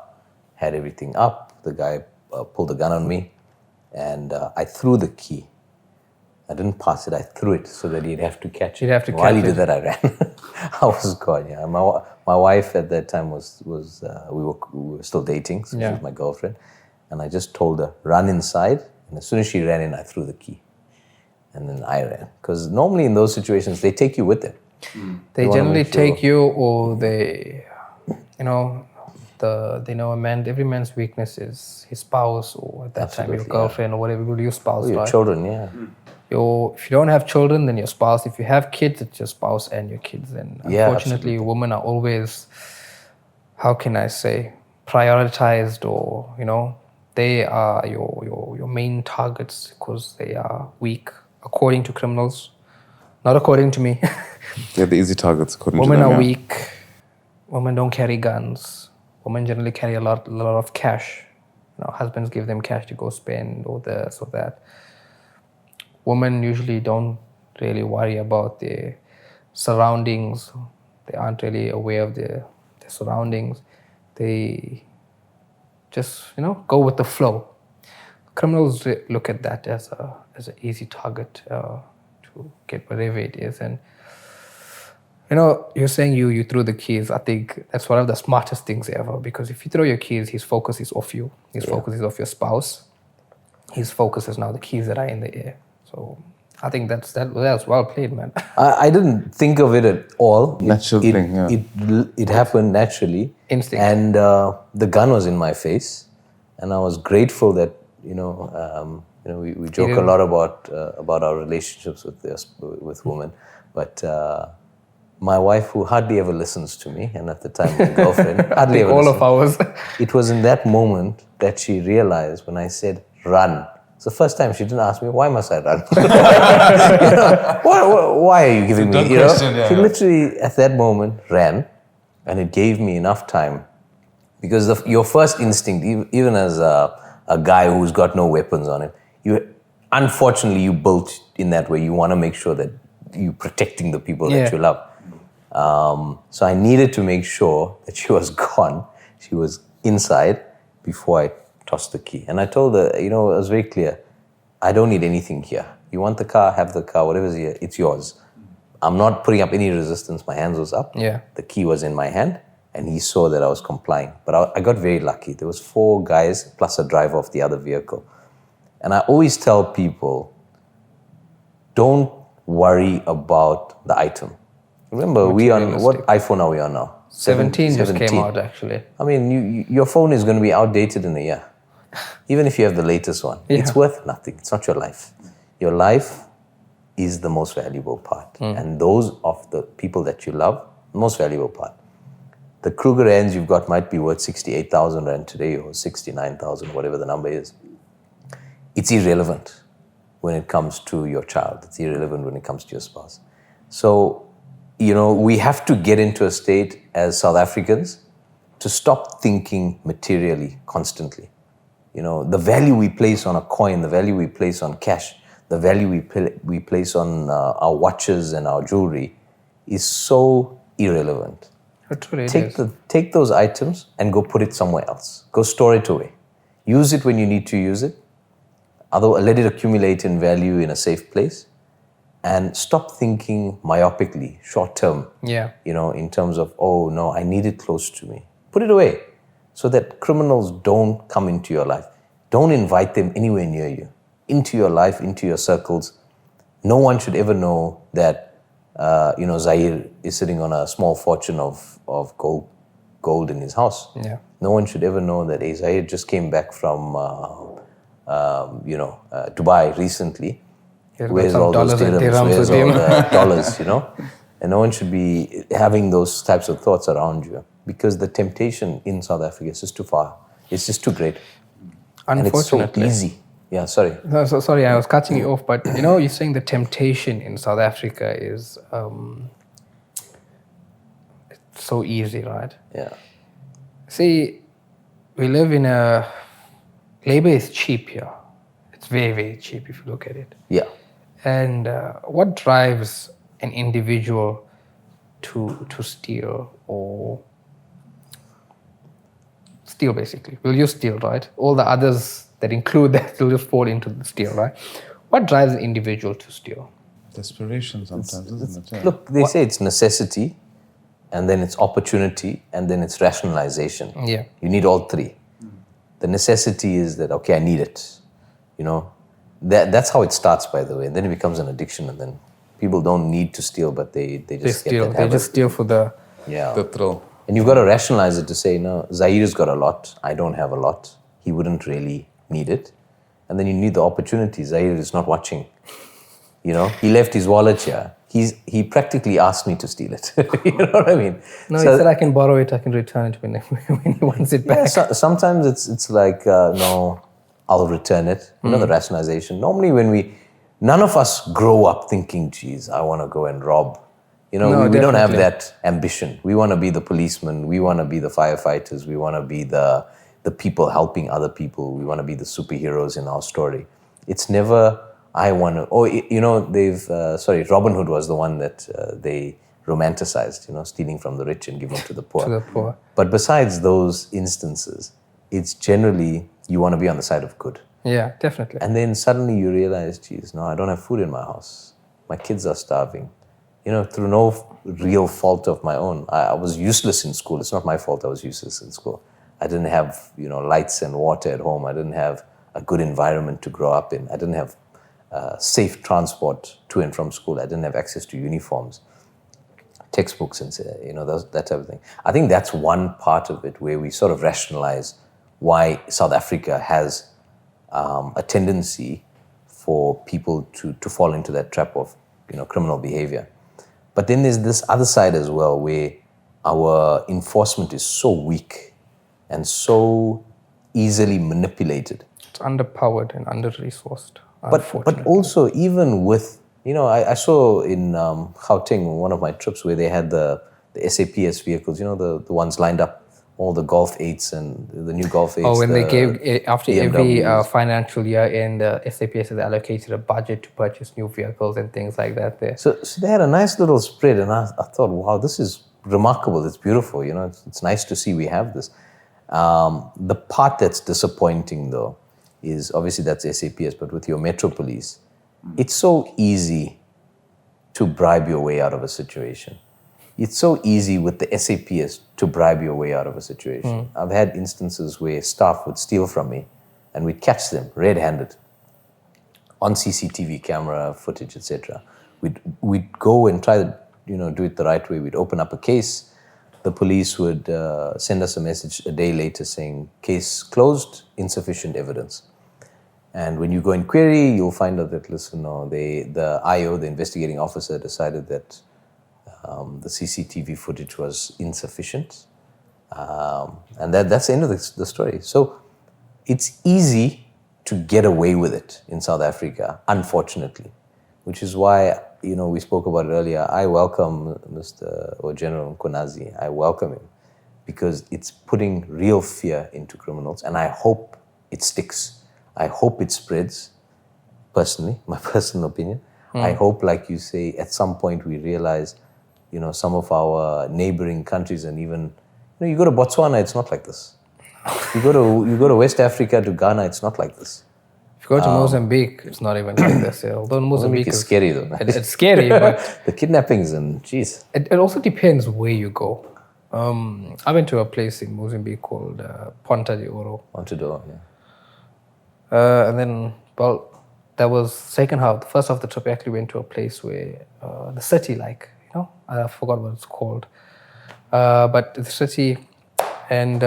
had everything up. The guy pulled a gun on me. And I threw the key. I didn't pass it. I threw it so that he'd have to catch it. While he did that, I ran. I was gone. Yeah, my wife at that time was we were still dating. So she was my girlfriend, and I just told her, run inside. And as soon as she ran in, I threw the key, and then I ran. Because normally in those situations, they take you with them. They generally take you, or they, they know every man's weakness is his spouse, or at that time your girlfriend, or whatever, your spouse, your right? children, yeah. If you don't have children, then your spouse. If you have kids, it's your spouse and your kids. And unfortunately, women are always, how can I say, prioritized, or they are your main targets because they are weak, according to criminals, not according to me. They're the easy targets, according to them. Women are weak. Women don't carry guns. Women generally carry a lot of cash. Husbands give them cash to go spend, or this or that. Women usually don't really worry about their surroundings. They aren't really aware of their surroundings. They just, go with the flow. Criminals look at that as an easy target to get whatever it is. And you're saying you threw the keys. I think that's one of the smartest things ever, because if you throw your keys, his focus is off you. His focus is off your spouse. His focus is now the keys that are in the air. So I think that's well played, man. I didn't think of it at all. Natural thing, yeah. It happened naturally. Instinct. And the gun was in my face, and I was grateful that we joke a lot about our relationships with women, but my wife, who hardly ever listens to me, and at the time my girlfriend, hardly ever all listened. of ours. It was in that moment that she realized when I said run. It's the first time she didn't ask me, why must I run? Why are you giving me? She literally at that moment ran, and it gave me enough time, because your first instinct, even as a guy who's got no weapons on him, unfortunately you built in that way. You want to make sure that you're protecting the people that you love. So I needed to make sure that she was gone. She was inside before I tossed the key. And I told her, I was very clear. I don't need anything here. You want the car, have the car, whatever's here, it's yours. I'm not putting up any resistance. My hands was up. Yeah. The key was in my hand, and he saw that I was complying. But I got very lucky. There was 4 guys plus a driver of the other vehicle. And I always tell people, don't worry about the item. Remember, what iPhone are we on now? 17 just came out, actually. I mean, your phone is going to be outdated in a year. Even if you have the latest one. Yeah. It's worth nothing. It's not your life. Your life is the most valuable part. And those of the people that you love, most valuable part. The Kruger ends you've got might be worth 68,000 Rand today, or 69,000, whatever the number is. It's irrelevant when it comes to your child. It's irrelevant when it comes to your spouse. So, we have to get into a state as South Africans to stop thinking materially constantly. The value we place on a coin, the value we place on cash, the value we place on our watches and our jewelry is so irrelevant. Take those items and go put it somewhere else. Go store it away. Use it when you need to use it. Let it accumulate in value in a safe place. And stop thinking myopically, short term. Yeah. In terms of, oh no, I need it close to me. Put it away so that criminals don't come into your life. Don't invite them anywhere near you, into your life, into your circles. No one should ever know that, Zahir is sitting on a small fortune of gold in his house. Yeah. No one should ever know that Zahir just came back from, Dubai recently. Where's all those dirhams? Where's all the dollars, And no one should be having those types of thoughts around you, because the temptation in South Africa is just too far. It's just too great. Unfortunately. And it's so easy. Yeah, sorry. No, so sorry, I was cutting you off, but you're saying the temptation in South Africa is it's so easy, right? Yeah. See, we live labor is cheap here. It's very, very cheap if you look at it. Yeah. And what drives an individual to steal, or steal basically? Will you steal, right? All the others that include that will just fall into the steal, right? What drives an individual to steal? Desperation sometimes, isn't it? Yeah. Look, they say it's necessity, and then it's opportunity, and then it's rationalization. Yeah. You need all 3. The necessity is that, okay, I need it. That's how it starts, by the way. And then it becomes an addiction, and then people don't need to steal, but they just steal. Get that they habit. just steal for the thrill. And you've got to rationalize it to say, no, Zahir's got a lot. I don't have a lot. He wouldn't really need it. And then you need the opportunity. Zahir is not watching. He left his wallet here. He practically asked me to steal it. You know what I mean? No, he said I can borrow it. I can return it when he wants it back. Yeah, sometimes it's like, no, I'll return it. The rationalization. Normally none of us grow up thinking, geez, I want to go and rob. We don't have that ambition. We want to be the policeman. We want to be the firefighters. We want to be the people helping other people. We want to be the superheroes in our story. It's never, I want to, Robin Hood was the one that they romanticized, stealing from the rich and giving to the poor. To the poor. But besides those instances, it's generally you want to be on the side of good. Yeah, definitely. And then suddenly you realize, geez, no, I don't have food in my house. My kids are starving. Through no real fault of my own. I was useless in school. It's not my fault I was useless in school. I didn't have, lights and water at home. I didn't have a good environment to grow up in. I didn't have safe transport to and from school. I didn't have access to uniforms, textbooks, and that type of thing. I think that's one part of it where we sort of rationalize why South Africa has a tendency for people to fall into that trap of criminal behavior. But then there's this other side as well where our enforcement is so weak and so easily manipulated. It's underpowered and under-resourced, But also even with, I saw in Gauteng, one of my trips, where they had the SAPS vehicles, the ones lined up, all the Golf 8s and the new Golf 8s. Oh, when they gave, after every BMWs. Financial year end, SAPS has allocated a budget to purchase new vehicles and things like that there. So they had a nice little spread, and I thought, wow, this is remarkable. It's beautiful. It's nice to see we have this. The part that's disappointing, though, is obviously that's SAPS, but with your Metro Police, it's so easy to bribe your way out of a situation. It's so easy with the SAPS to bribe your way out of a situation. I've had instances where staff would steal from me and we'd catch them red-handed on CCTV camera footage, etc. We'd go and try to do it the right way. We'd open up a case. The police would send us a message a day later saying, case closed, insufficient evidence. And when you go and query, you'll find out that, listen, no, the IO, the investigating officer, decided that the CCTV footage was insufficient. And that's the end of the story. So it's easy to get away with it in South Africa, unfortunately, which is why, we spoke about it earlier. I welcome General Nkonazi. I welcome him because it's putting real fear into criminals, and I hope it sticks. I hope it spreads, personally, my personal opinion. I hope, like you say, at some point we realize, some of our neighboring countries, and even, you go to Botswana, it's not like this. You go to West Africa, to Ghana, it's not like this. If you go to Mozambique, it's not even like this. Although Mozambique is scary, though. It's scary, but the kidnappings and geez. It also depends where you go. I went to a place in Mozambique called Ponta de Oro. Ponta de Oro, yeah. And then, that was second half. The first half of the trip, I actually went to a place where the city, I forgot what it's called. But the city, and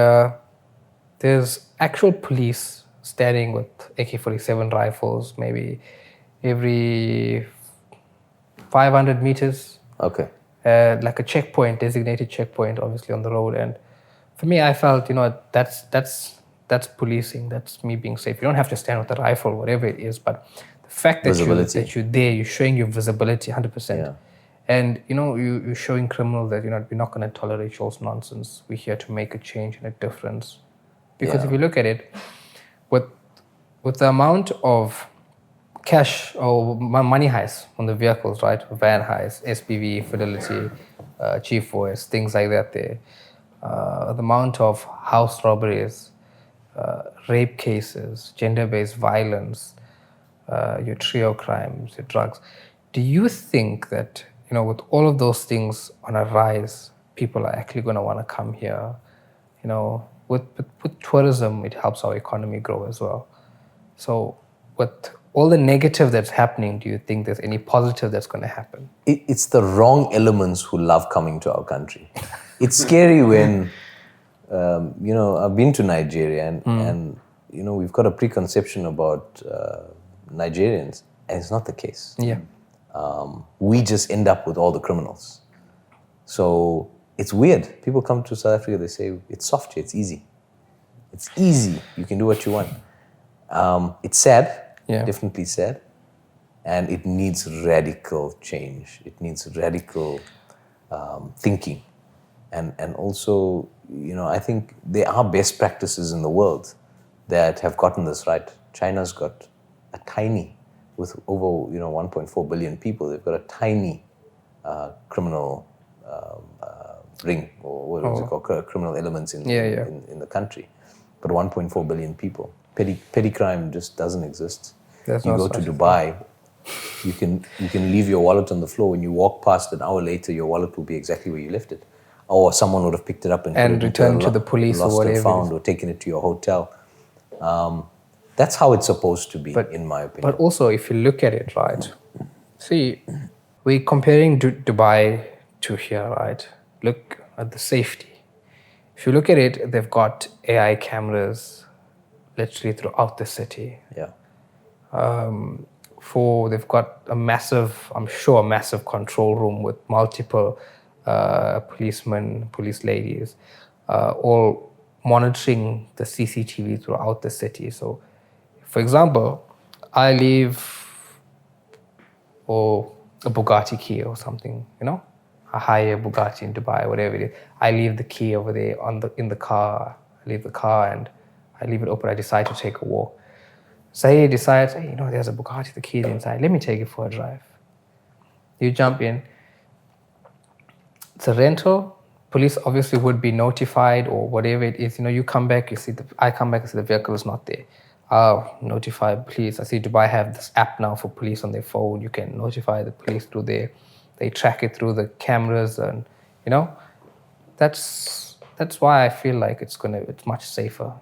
there's actual police standing with AK-47 rifles, maybe every 500 meters. Okay. Like a checkpoint, designated checkpoint, obviously on the road. And for me, I felt, that's policing. That's me being safe. You don't have to stand with a rifle, whatever it is, but the fact that you're there, you're showing your visibility 100%. Yeah. And, you're showing criminals that, we're not going to tolerate y'all's nonsense. We're here to make a change and a difference. Because if you look at it, with the amount of cash or money heists on the vehicles, right? Van heists, SPV, Fidelity, Chief Voice, things like that there. The amount of house robberies, rape cases, gender-based violence, your trio crimes, your drugs. Do you think that, with all of those things on a rise, people are actually going to want to come here? With tourism, it helps our economy grow as well. So with all the negative that's happening, do you think there's any positive that's going to happen? It's the wrong elements who love coming to our country. It's scary when, I've been to Nigeria and we've got a preconception about Nigerians, and it's not the case. Yeah. We just end up with all the criminals. So it's weird. People come to South Africa, they say, it's soft here, it's easy. It's easy. You can do what you want. It's sad. Yeah. Definitely sad. And it needs radical change. It needs radical thinking. And also, I think there are best practices in the world that have gotten this right. China's got a tiny, with over 1.4 billion people, they've got a tiny criminal ring, or what was it called, criminal elements in the country. But 1.4 billion people. Petty crime just doesn't exist. There's You no go to such a Dubai, you can leave your wallet on the floor. When you walk past, an hour later, your wallet will be exactly where you left it, or someone would have picked it up and put it into returned to the police or lost whatever and it found, is. or taken it to your hotel. That's how it's supposed to be, in my opinion. But also, if you look at it, right? See, we're comparing Dubai to here, right? Look at the safety. If you look at it, they've got AI cameras literally throughout the city. Yeah. They've got a massive control room with multiple policemen, police ladies, all monitoring the CCTV throughout the city. So, for example, I leave a Bugatti key or something, I hire a Bugatti in Dubai, whatever it is. I leave the key over there in the car. I leave the car and I leave it open. I decide to take a walk. Say he decides, hey, there's a Bugatti, the key is inside. Let me take it for a drive. You jump in. It's a rental. Police obviously would be notified or whatever it is. You come back, I come back and see the vehicle is not there. I'll notify police. I see Dubai have this app now for police on their phone. You can notify the police through there. They track it through the cameras and, that's why I feel like it's much safer.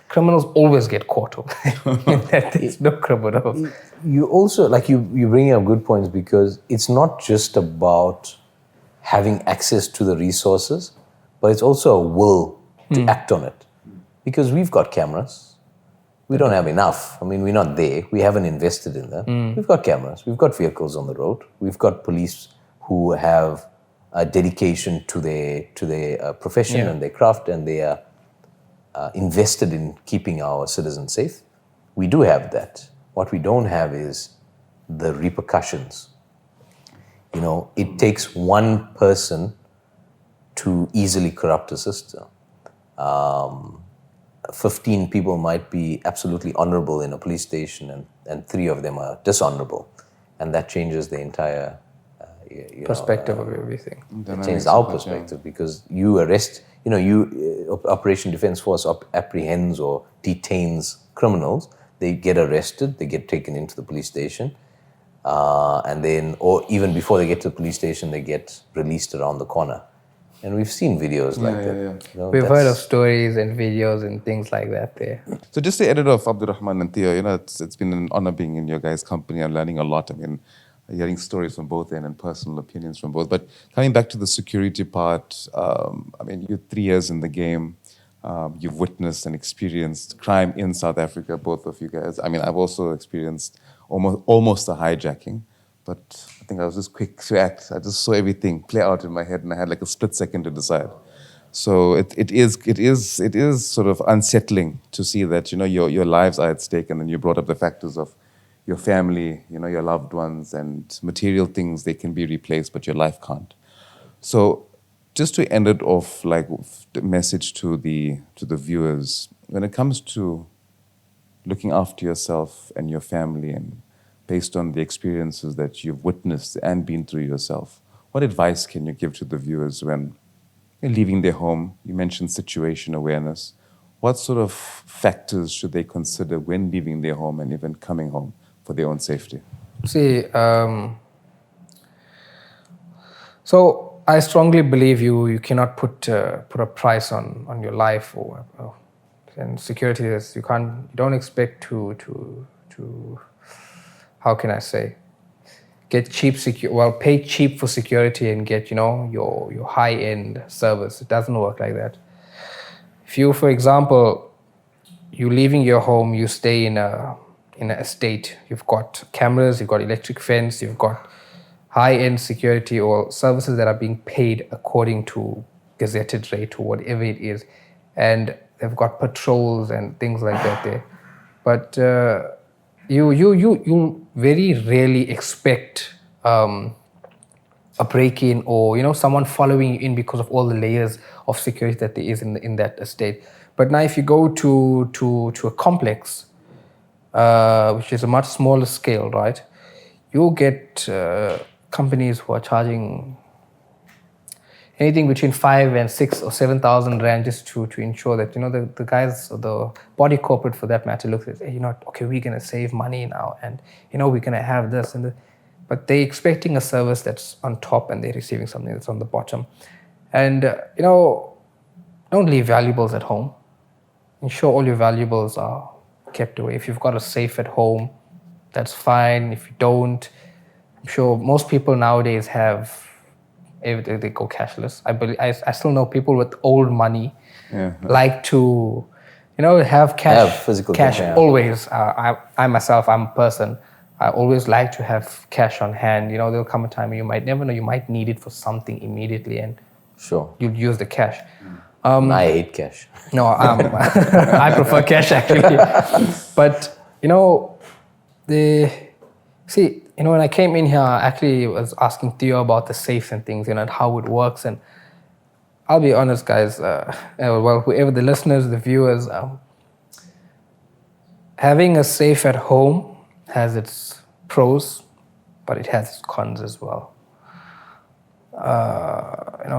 Criminals always get caught. There's no criminal. You also, you bring up good points, because it's not just about having access to the resources, but it's also a will to act on it. Because we've got cameras. We don't have enough. We're not there. We haven't invested in them. We've got cameras. We've got vehicles on the road. We've got police who have a dedication to their profession and their craft, and they are invested in keeping our citizens safe. We do have that. What we don't have is the repercussions. It takes one person to easily corrupt a system. 15 people might be absolutely honorable in a police station, and 3 of them are dishonorable. And that changes the entire perspective of everything. It changes our perspective, because you arrest, Operation Defence Force apprehends or detains criminals. They get arrested, they get taken into the police station, and then, or even before they get to the police station, they get released around the corner. And we've seen videos like that. We've heard of stories and videos and things like that there. So just the editor of Abdur Rahman and Theo, it's been an honor being in your guys' company and learning a lot. Hearing stories from both ends and personal opinions from both. But coming back to the security part, you're 3 years in the game. You've witnessed and experienced crime in South Africa, both of you guys. I've also experienced almost a hijacking, but I think I was just quick to act. I just saw everything play out in my head, and I had like a split second to decide. So it is sort of unsettling to see that your lives are at stake, and then you brought up the factors of your family, your loved ones, and material things, they can be replaced, but your life can't. So just to end it off, like the message to the viewers, when it comes to looking after yourself and your family, and based on the experiences that you've witnessed and been through yourself, what advice can you give to the viewers when you're leaving their home? You mentioned situation awareness. What sort of factors should they consider when leaving their home and even coming home for their own safety? See, so I strongly believe you cannot put a price on your life, and security is you don't expect to how can I say, get cheap pay cheap for security and get your high end service. It doesn't work like that. If you, for example, you leaving your home, you stay in an estate, you've got cameras, you've got electric fence, you've got high-end security or services that are being paid according to gazetted rate or whatever it is, and they've got patrols and things like that there. But you very rarely expect a break-in or someone following you in because of all the layers of security that there is in that estate. But now if you go to a complex, which is a much smaller scale, right, you'll get companies who are charging anything between 5 and 6 or 7,000 rand just to ensure that, the guys, the body corporate for that matter, looks at, hey, okay, we're going to save money now, and, we're going to have this. But they're expecting a service that's on top and they're receiving something that's on the bottom. And, don't leave valuables at home. Ensure all your valuables are kept away. If you've got a safe at home, that's fine. If you don't, I'm sure most people nowadays they go cashless. I still know people with old money like to, have cash, physical cash cash, always. I myself, I'm a person. I always like to have cash on hand. There'll come a time you might never know, you might need it for something immediately, and sure, you'll use the cash. I hate cash. No, I prefer cash actually. But when I came in here, I actually was asking Theo about the safes and things, and how it works. And I'll be honest, guys. Whoever the listeners, the viewers, having a safe at home has its pros, but it has its cons as well.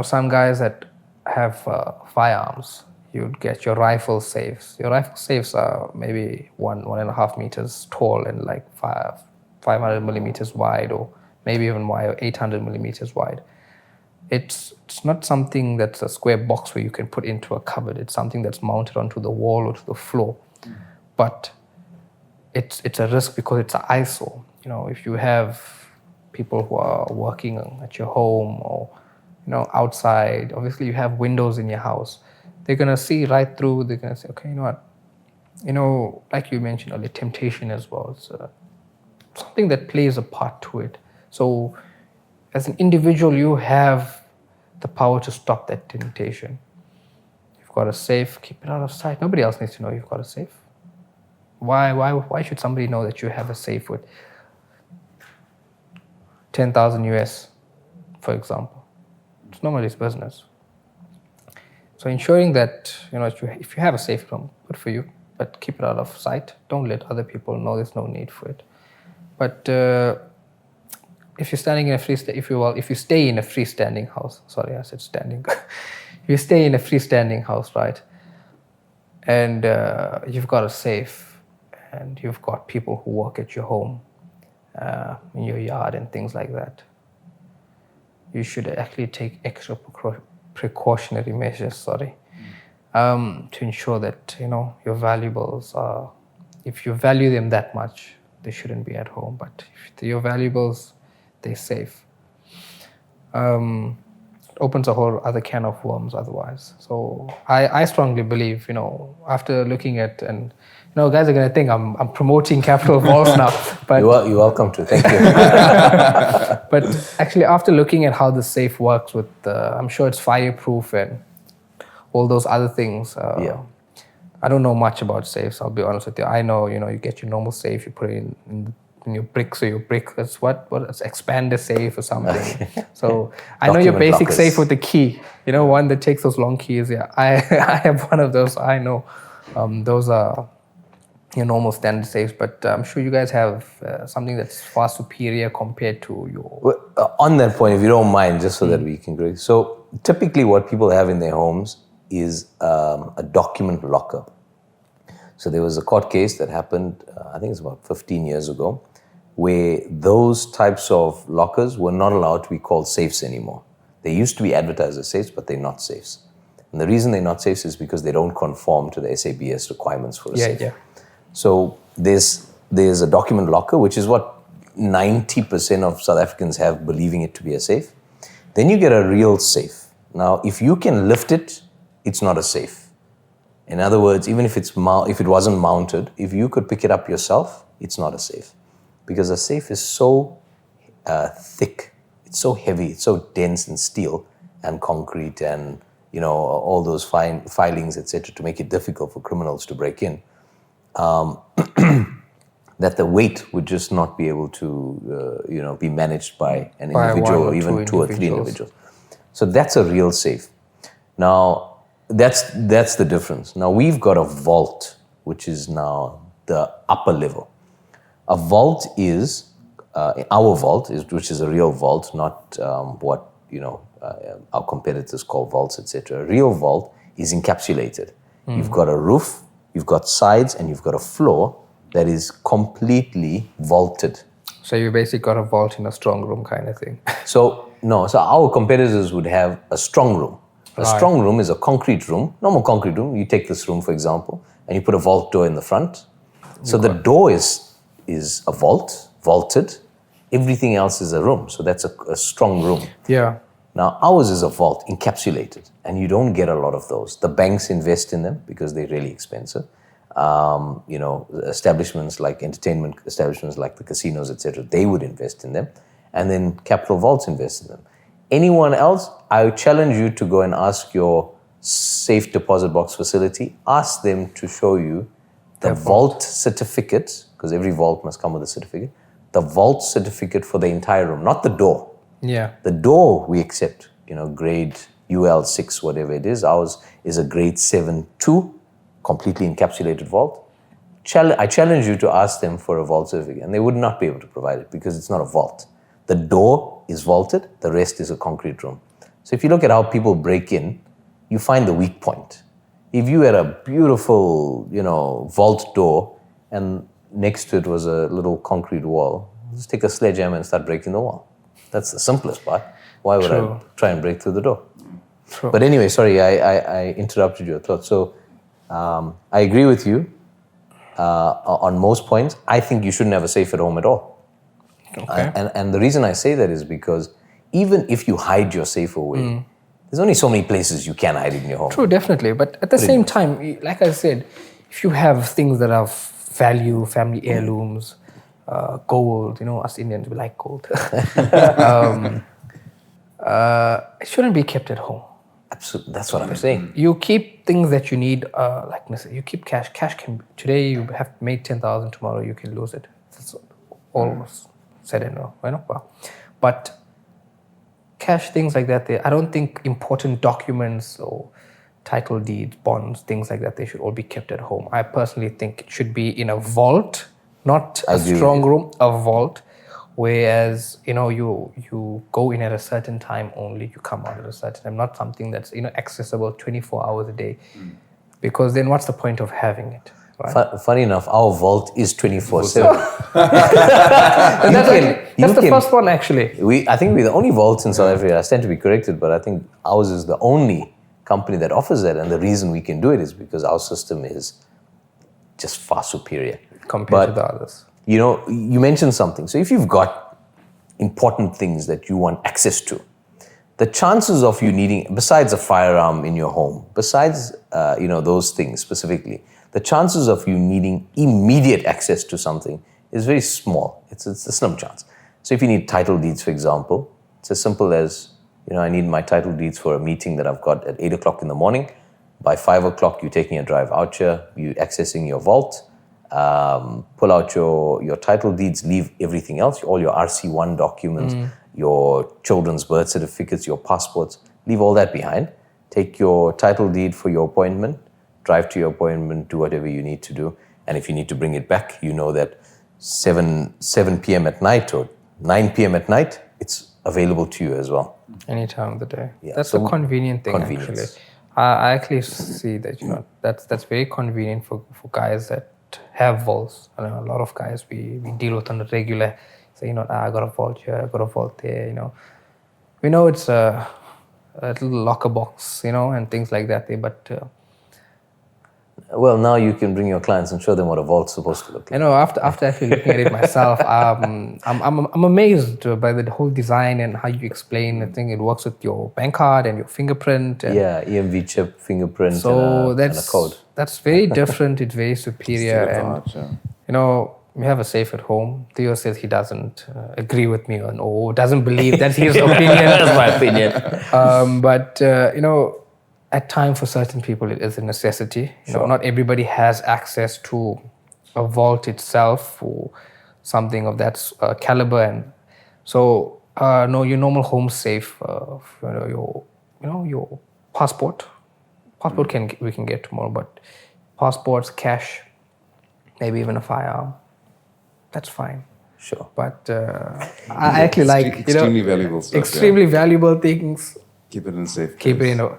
Some guys that have firearms, you'd get your rifle safes. Your rifle safes are maybe 1.5 meters tall and like 500 millimeters wide, or maybe even wide, 800 millimeters wide. It's not something that's a square box where you can put into a cupboard. It's something that's mounted onto the wall or to the floor. But it's a risk because it's an eyesore. If you have people who are working at your home or outside, obviously you have windows in your house. They're gonna see right through. They're gonna say, okay, you know what? Like you mentioned earlier, temptation as well. It's something that plays a part to it. So, as an individual, you have the power to stop that temptation. You've got a safe. Keep it out of sight. Nobody else needs to know you've got a safe. Why should somebody know that you have a safe with 10,000 US, for example? It's nobody's business. So ensuring that, if you have a safe room, good for you, but keep it out of sight. Don't let other people know. There's no need for it. But if you're standing in if you stay in a freestanding house, sorry, I said standing. If you stay in a freestanding house, right, and you've got a safe, and you've got people who work at your home, in your yard and things like that, you should actually take extra precautionary measures, to ensure that, your valuables are, if you value them that much, they shouldn't be at home. But if your valuables, they're safe. It opens a whole other can of worms otherwise. So I strongly believe, after looking at, and guys are going to think I'm promoting Capital Vaults now. But You're welcome to. Thank you. But actually, after looking at how the safe works with, I'm sure it's fireproof and all those other things. I don't know much about safes, I'll be honest with you. I know, you get your normal safe, you put it in your bricks, or your brick, it's it's expander safe or something. Okay. So I know your basic lockers. Safe with the key, one that takes those long keys. Yeah, I have one of those. I know those are your normal standard safes, but I'm sure you guys have something that's far superior compared to your... Well, on that point, if you don't mind, just so that we can agree. So typically what people have in their homes is a document locker. So there was a court case that happened, I think it's about 15 years ago, where those types of lockers were not allowed to be called safes anymore. They used to be advertised as safes, but they're not safes. And the reason they're not safes is because they don't conform to the SABS requirements for a safe. Yeah. So there's a document locker, which is what 90% of South Africans have, believing it to be a safe. Then you get a real safe. Now, if you can lift it, it's not a safe. In other words, even if it wasn't mounted, if you could pick it up yourself, it's not a safe. Because a safe is so thick, it's so heavy, it's so dense in steel and concrete and, all those filings, etc., to make it difficult for criminals to break in, that the weight would just not be able to, be managed by an individual or even 2 or 3 individuals. So that's a real safe. Now, that's the difference. Now, we've got a vault, which is now the upper level. A vault is, our vault, which is a real vault, not what, our competitors call vaults, etc. A real vault is encapsulated. You've got a roof, you've got sides, and you've got a floor that is completely vaulted. So you basically got a vault in a strong room kind of thing. So our competitors would have a strong room. A strong room is a concrete room, normal concrete room. You take this room, for example, and you put a vault door in the front. So the door is a vault, vaulted. Everything else is a room. So that's a strong room. Yeah. Now, ours is a vault, encapsulated, and you don't get a lot of those. The banks invest in them because they're really expensive. Establishments like entertainment establishments like the casinos, etc., they would invest in them. And then Capital Vaults invest in them. Anyone else, I would challenge you to go and ask your safe deposit box facility, ask them to show you the vault certificate, because every vault must come with a certificate, the vault certificate for the entire room, not the door. Yeah. The door we accept, grade UL 6, whatever it is. Ours is a grade 7-2, completely encapsulated vault. I challenge you to ask them for a vault certificate, and they would not be able to provide it because it's not a vault. The door is vaulted, the rest is a concrete room. So if you look at how people break in, you find the weak point. If you had a beautiful, vault door and next to it was a little concrete wall, just take a sledgehammer and start breaking the wall. That's the simplest part. Why would I try and break through the door? True. But anyway, sorry, I interrupted your thought. So I agree with you on most points. I think you shouldn't have a safe at home at all. Okay. And the reason I say that is because even if you hide your safe away, there's only so many places you can hide it in your home. True, definitely. But at the same time, like I said, if you have things that have value, family heirlooms, gold, us Indians, we like gold. It shouldn't be kept at home. Absolutely, that's what I'm saying. You keep things that you need, you keep cash. Cash can, today you have made 10,000, tomorrow you can lose it. That's almost said and done. Well, but cash, things like that, I don't think important documents or title deeds, bonds, things like that, they should all be kept at home. I personally think it should be in a vault, not a strong room, a vault. Whereas, you go in at a certain time only, you come out at a certain time, not something that's, accessible 24 hours a day. Because then what's the point of having it? Right? Funny enough, our vault is 24/7. That's the first one, actually. I think we're the only vault in South Africa. I stand to be corrected, but I think ours is the only company that offers that. And the reason we can do it is because our system is just far superior. Compared to the others. You mentioned something. So if you've got important things that you want access to, the chances of you needing, besides a firearm in your home, besides, those things specifically, the chances of you needing immediate access to something is very small. It's a slim chance. So if you need title deeds, for example, it's as simple as, I need my title deeds for a meeting that I've got at 8 o'clock in the morning. By 5 o'clock, you're taking a drive out here, you're accessing your vault, pull out your title deeds, leave everything else, all your RC1 documents, your children's birth certificates, your passports, leave all that behind. Take your title deed for your appointment, drive to your appointment, do whatever you need to do. And if you need to bring it back, you know that 7 p.m. at night or 9 p.m. at night, it's available to you as well. Any time of the day. Yeah, that's a convenient thing, actually. I actually see that, that's very convenient for guys that have vaults. I know a lot of guys we deal with on a regular, say, I got a vault here, I got a vault there, We know it's a little locker box, and things like that, but... Well, now you can bring your clients and show them what a vault's supposed to look like. After actually looking at it myself, I'm amazed by the whole design and how you explain. I think it works with your bank card and your fingerprint. And EMV chip, fingerprint, so and a code. That's very different. It's very superior. We have a safe at home. Theo says he doesn't agree with me or doesn't believe that's his opinion. That's my opinion. But at time for certain people, it is a necessity. Not everybody has access to a vault itself or something of that caliber, and so your normal home safe, your passport. Passport we can get tomorrow, but passports, cash, maybe even a firearm, that's fine. Sure. But I actually like extremely valuable stuff. Extremely valuable things. Keep it in safe. Keep place. it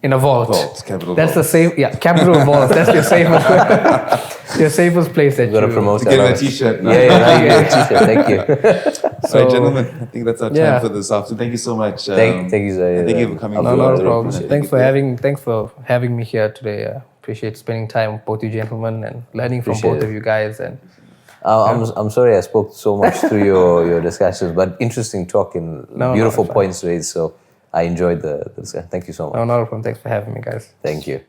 in a vault. Capital That's vault. the safe. Yeah, capital vault. That's your safest. Your safest place that Got to you. promote Get that. a T-shirt. Now. Yeah, now you get a T-shirt. Thank you. All right, gentlemen. I think that's our time Yeah. for this afternoon. Thank you so much. Thank you, Zahir. Thank you for coming. Abdur, No, I not a really problem. appreciate it. Thanks for having me here today. Appreciate spending time with both you gentlemen and learning from Appreciate both it. of you guys. And I'm sorry I spoke so much through your discussions, but interesting talk and beautiful it's fine. points raised. So I enjoyed the discussion. Thank you so much. no, not a problem. Thanks for having me, guys. Thank you.